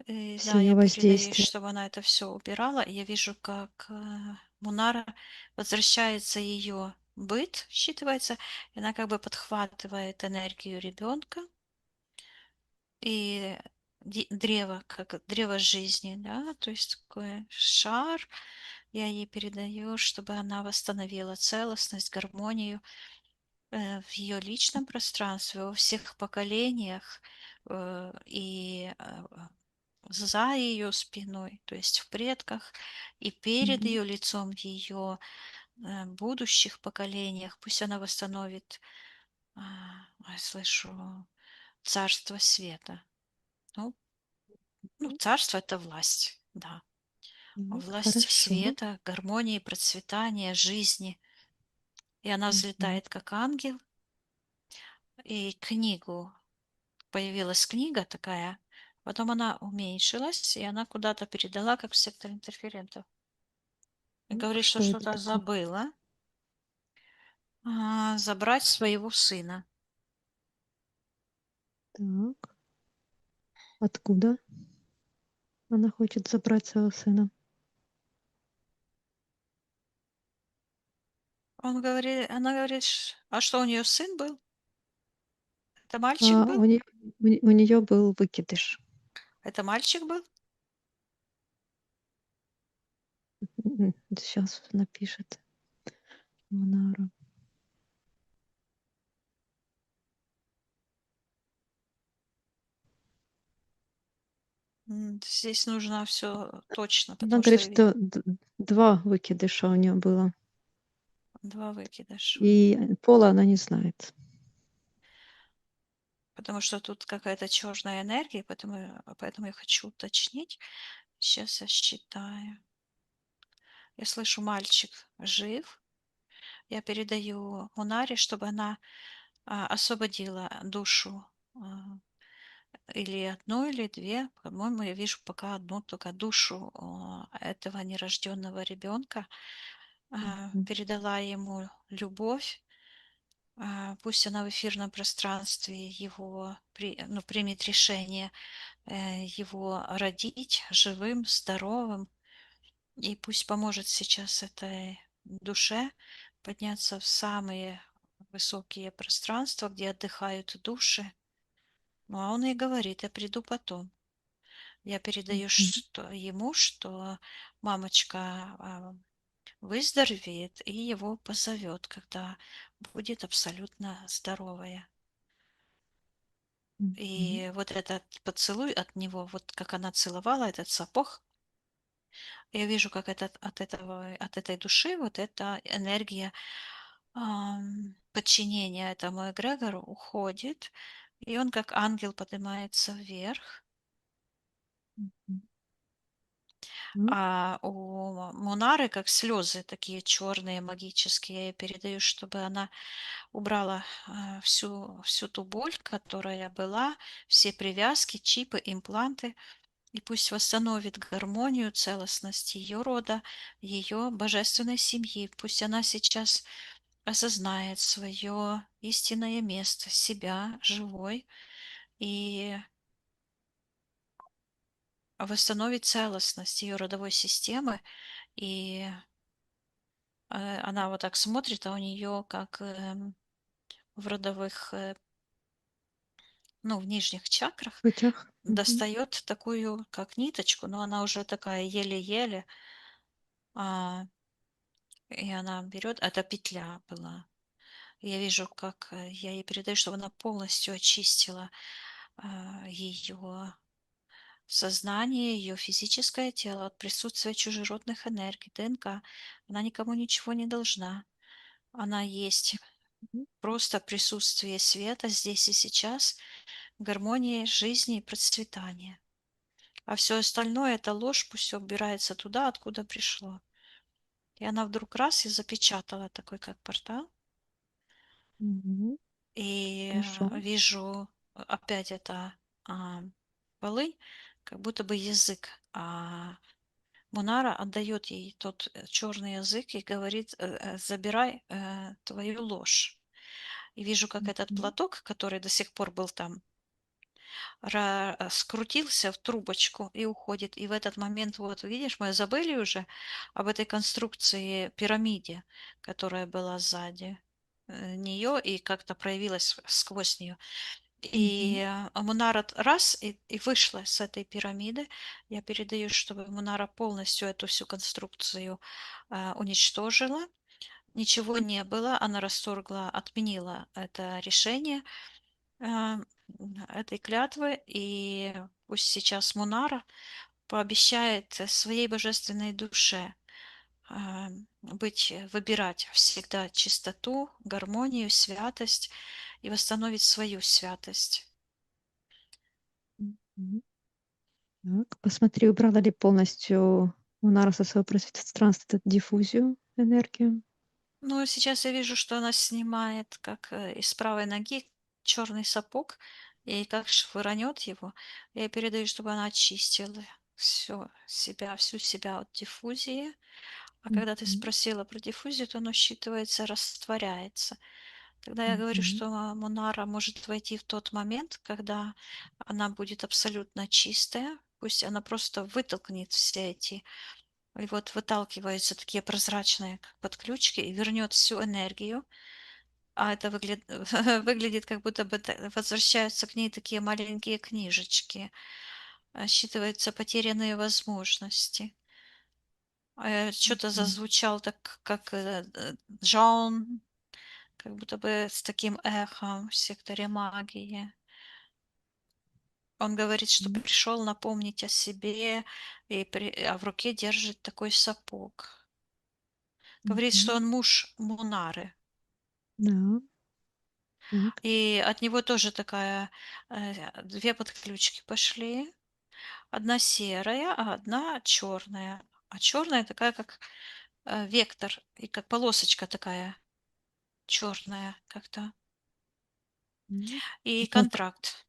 и все да, ее я передаю ей, воздействия. чтобы она это все убирала. И я вижу, как Мунара возвращается ее быт, считывается, и она как бы подхватывает энергию ребенка и древо, как древо жизни, да, то есть такой шар, я ей передаю, чтобы она восстановила целостность, гармонию в ее личном пространстве, во всех поколениях и за ее спиной, то есть в предках, и перед Мгм. ее лицом в ее будущих поколениях. Пусть она восстановит, слышу, царство света. Ну, Мгм. царство — это власть, да. Так, Власть хорошо. света, гармонии, процветания, жизни. И она Мгм. взлетает как ангел, и появилась книга такая, потом она уменьшилась, и она куда-то передала, как в сектор интерферентов. И Так, говорит, что что это что-то такое? забыла, забрать своего сына. Так, откуда она хочет забрать своего сына? Она говорит, а что у нее сын был? Это А, мальчик был? у неё был выкидыш. Это мальчик был? Сейчас напишет Монара. Здесь нужно все точно, Она потому что говорит, что 2 выкидыша у неё было, два выкидыша. и пола она не знает. Потому что тут какая-то черная энергия, поэтому я хочу уточнить. Сейчас я считаю. Я слышу, мальчик жив. Я передаю Унаре, чтобы она освободила душу, а, или одну, или две. По-моему, я вижу пока одну только душу этого нерожденного ребенка. Мгм, Передала ему любовь. Пусть она в эфирном пространстве примет решение его родить живым, здоровым, и пусть поможет сейчас этой душе подняться в самые высокие пространства, где отдыхают души. Ну, а он ей говорит: я приду потом. Я передаю мгм, ему, что мамочка выздоровеет и его позовет, когда будет абсолютно здоровая. мгм, И вот этот поцелуй от него, вот как она целовала этот сапог, я вижу, как от этой души вот эта энергия подчинения этому эгрегору уходит, и он как ангел поднимается вверх. мгм. Так, А у Мунары как слезы такие черные, магические. Я ей передаю, чтобы она убрала всю ту боль, которая была, все привязки, чипы, импланты, и пусть восстановит гармонию, целостность ее рода, ее божественной семьи. Пусть она сейчас осознает свое истинное место, себя живой, и восстановит целостность ее родовой системы. И она вот так смотрит, а у нее как в родовых, ну, в нижних в чакрах путях. Мгм, достает такую, как ниточку, но она уже такая еле-еле, а, и она берет, это петля была. Я вижу, как я ей передаю, чтобы она полностью очистила ее сознание, ее физическое тело от присутствия чужеродных энергий, ДНК. Она никому ничего не должна. Она есть мгм, просто присутствие света здесь и сейчас, гармонии, жизни и процветания. А все остальное — это ложь, пусть все убирается туда, откуда пришло. И она вдруг раз и запечатала такой, как портал. мгм. И Хорошо. вижу опять это а, полынь, как будто бы язык. Мунара отдает ей тот черный язык и говорит: забирай твою ложь. И вижу, как этот Мгм, платок, который до сих пор был там, скрутился в трубочку и уходит. И в этот момент, вот видишь, мы забыли уже об этой конструкции пирамиде, которая была сзади нее и как-то проявилась сквозь нее. мгм, И Мунара раз и вышла с этой пирамиды. Я передаю, чтобы Мунара полностью эту всю конструкцию уничтожила. Ничего не было, она расторгла, отменила это решение а, этой клятвы, и пусть сейчас Мунара пообещает своей божественной душе выбирать всегда чистоту, гармонию, святость и восстановить свою святость. Мгм. Так, посмотри, убрала ли полностью Мунара со своего пространства эту диффузию, энергию. Ну, сейчас я вижу, что она снимает, как из правой ноги черный сапог, и как швырнет его. Я передаю, чтобы она очистила всю себя от диффузии. А когда ты Мгм. спросила про диффузию, то оно считывается, растворяется. Тогда я говорю, Мгм. что Монара может войти в тот момент, когда она будет абсолютно чистая. Пусть она просто вытолкнет все эти, и вот выталкиваются такие прозрачные как подключки, и вернет всю энергию. А это выглядит, как будто бы возвращаются к ней такие маленькие книжечки. Считываются потерянные возможности. Что-то Мгм. зазвучал так, как Джон, как будто бы с таким эхом в секторе магии. Он говорит, что М. пришел напомнить о себе, а в руке держит такой сапог. Говорит, что Мгм. он муж Мунары. Да, так. И от него тоже две подключки пошли. Одна серая, а одна черная. А черная такая, как вектор, и как полосочка такая черная как-то. М. И Как контракт.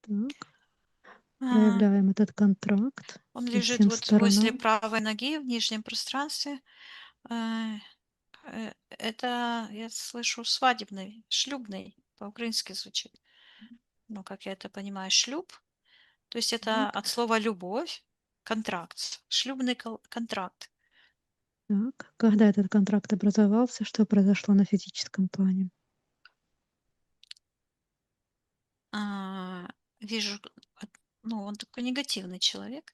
так? А, Проявляем этот контракт Он по лежит всем вот возле сторонам. правой ноги в нижнем пространстве. Э, Это, я слышу, свадебный, шлюбный, по-украински звучит. Ну, как я это понимаю, шлюб. То есть это Так, от слова любовь, контракт, шлюбный контракт. так. Когда этот контракт образовался, что произошло на физическом плане? А, Вижу, ну, он такой негативный человек.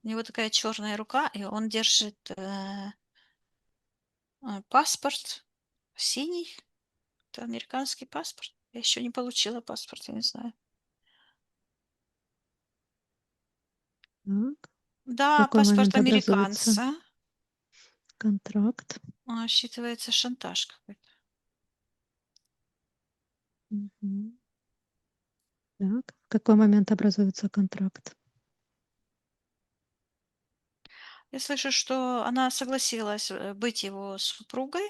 У него такая черная рука, и он держит паспорт синий. Это американский паспорт. Я еще не получила паспорт, я не знаю. Так. В Да, какой паспорт момент образуется американца. контракт? Считывается шантаж какой-то. Мгм. Так. В какой момент образуется контракт? Я слышу, что она согласилась быть его супругой.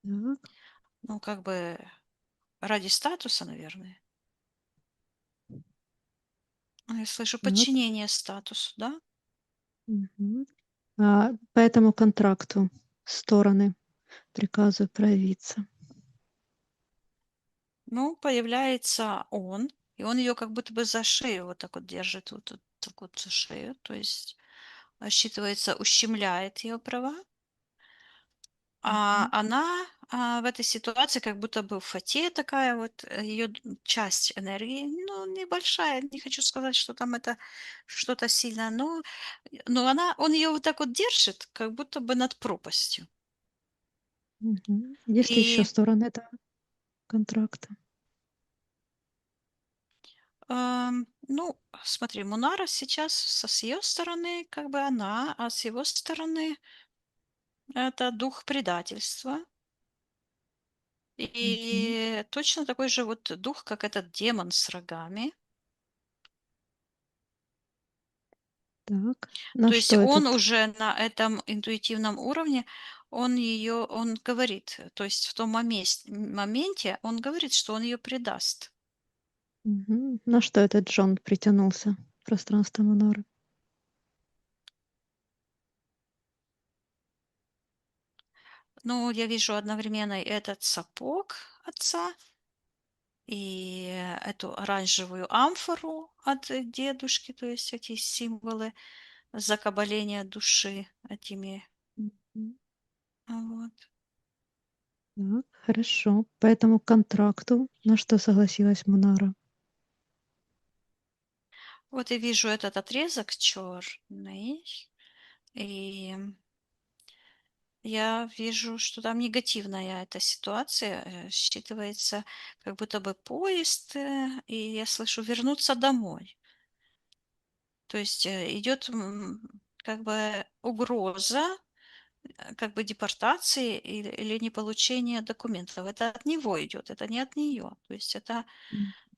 Так, Ну, как бы ради статуса, наверное. Я слышу так. подчинение статусу, да? Мгм. А по этому контракту стороны приказывают проявиться. Ну, появляется он, и он ее как будто бы за шею вот так вот держит, вот так вот за шею, то есть считывается, ущемляет ее права, а Мгм. она в этой ситуации как будто бы в фате такая вот, ее часть энергии, ну, небольшая, не хочу сказать, что там это что-то сильное, но он ее вот так вот держит, как будто бы над пропастью. Мгм. Есть ли еще И стороны этого контракта? Ну, смотри, Мунара сейчас с ее стороны как бы она, а с его стороны это дух предательства. Мгм. И точно такой же вот дух, как этот демон с рогами. Так. На То есть что он этот уже на этом интуитивном уровне, он говорит, то есть в том моменте он говорит, что он ее предаст. На что этот Джон притянулся в пространство Маноры? Но я вижу одновременно и этот сапог отца, и эту оранжевую амфору от дедушки, то есть эти символы закабаления души этими. Мгм. Вот. Так, хорошо. По этому контракту на что согласилась Мунара? Вот я вижу этот отрезок черный, и я вижу, что там негативная эта ситуация, считывается как будто бы поезд, и я слышу вернуться домой. То есть идет как бы угроза как бы депортации или не получения документов. Это от него идет, это не от нее. То есть это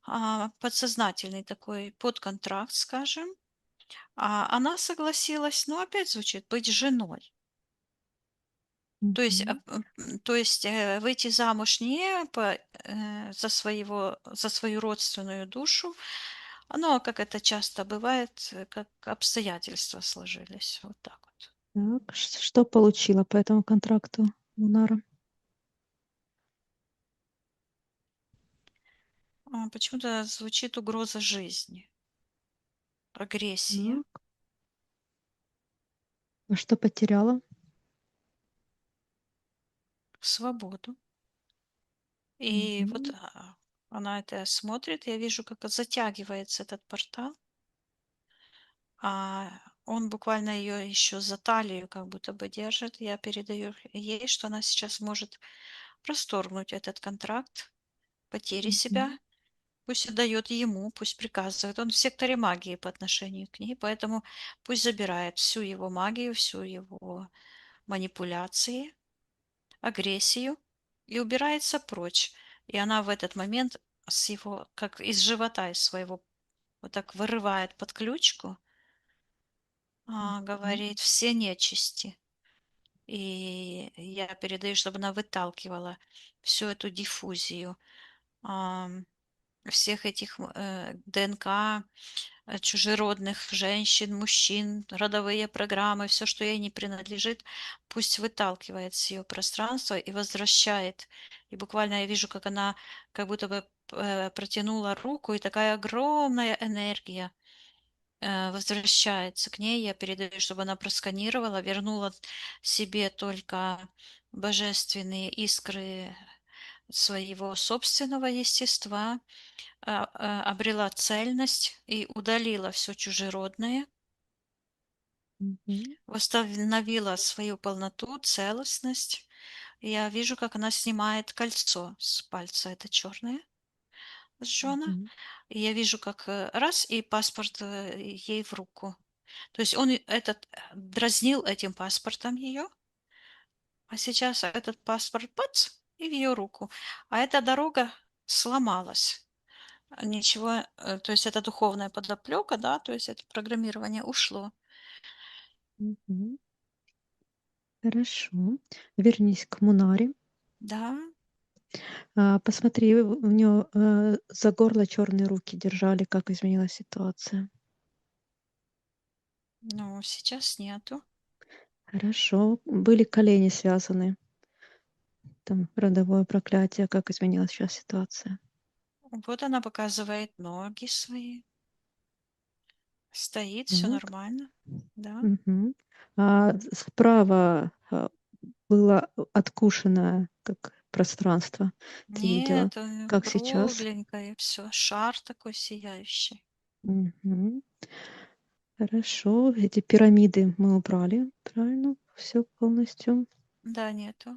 М. подсознательный такой подконтракт, скажем. А она согласилась, но опять звучит, быть женой. То есть, Мгм. выйти замуж не за свою родственную душу, но, как это часто бывает, как обстоятельства сложились. Вот так вот. Так, что получила по этому контракту Мунара? Почему-то звучит угроза жизни, агрессия, Так. А что потеряла? свободу. И вот Мгм. она это смотрит, я вижу, как затягивается этот портал, а он буквально ее еще за талию как будто бы держит. Я передаю ей, что она сейчас может расторгнуть этот контракт, потери себя. Мгм. Пусть отдает ему, пусть приказывает. Он в секторе магии по отношению к ней, поэтому пусть забирает всю его магию, всю его манипуляции, агрессию и убирается прочь. И она в этот момент с его, как из живота из своего, вот так вырывает под ключку, Мгм. говорит все нечисти. И я передаю, чтобы она выталкивала всю эту диффузию ам, всех этих ДНК, чужеродных женщин, мужчин, родовые программы, все, что ей не принадлежит, пусть выталкивает с ее пространства и возвращает. И буквально я вижу, как она как будто бы протянула руку, и такая огромная энергия возвращается к ней. Я передаю, чтобы она просканировала, вернула себе только божественные искры своего собственного естества, обрела цельность и удалила все чужеродное, Мгм. восстановила свою полноту, целостность. Я вижу, как она снимает кольцо с пальца, это черное жжёно. Мгм. И я вижу, как раз, и паспорт ей в руку. То есть он дразнил этим паспортом ее, а сейчас этот паспорт бац, и в ее руку. А эта дорога сломалась. Ничего, то есть это духовная подоплека, да, то есть это программирование ушло. Мгм. Хорошо. Вернись к Мунаре. Да, Посмотри, у неё, за горло черные руки держали, как изменилась ситуация. но сейчас нету. Хорошо. Были колени связаны, там родовое проклятие, как изменилась сейчас ситуация. Вот она показывает ноги свои, стоит, все Так. нормально. Да. Мгм. Справа, было откушенное как пространство. Ты видела? Нет, Как сейчас? кругленькое все, шар такой сияющий. Мгм. Хорошо. Эти пирамиды мы убрали, правильно? Все полностью. Да, нету.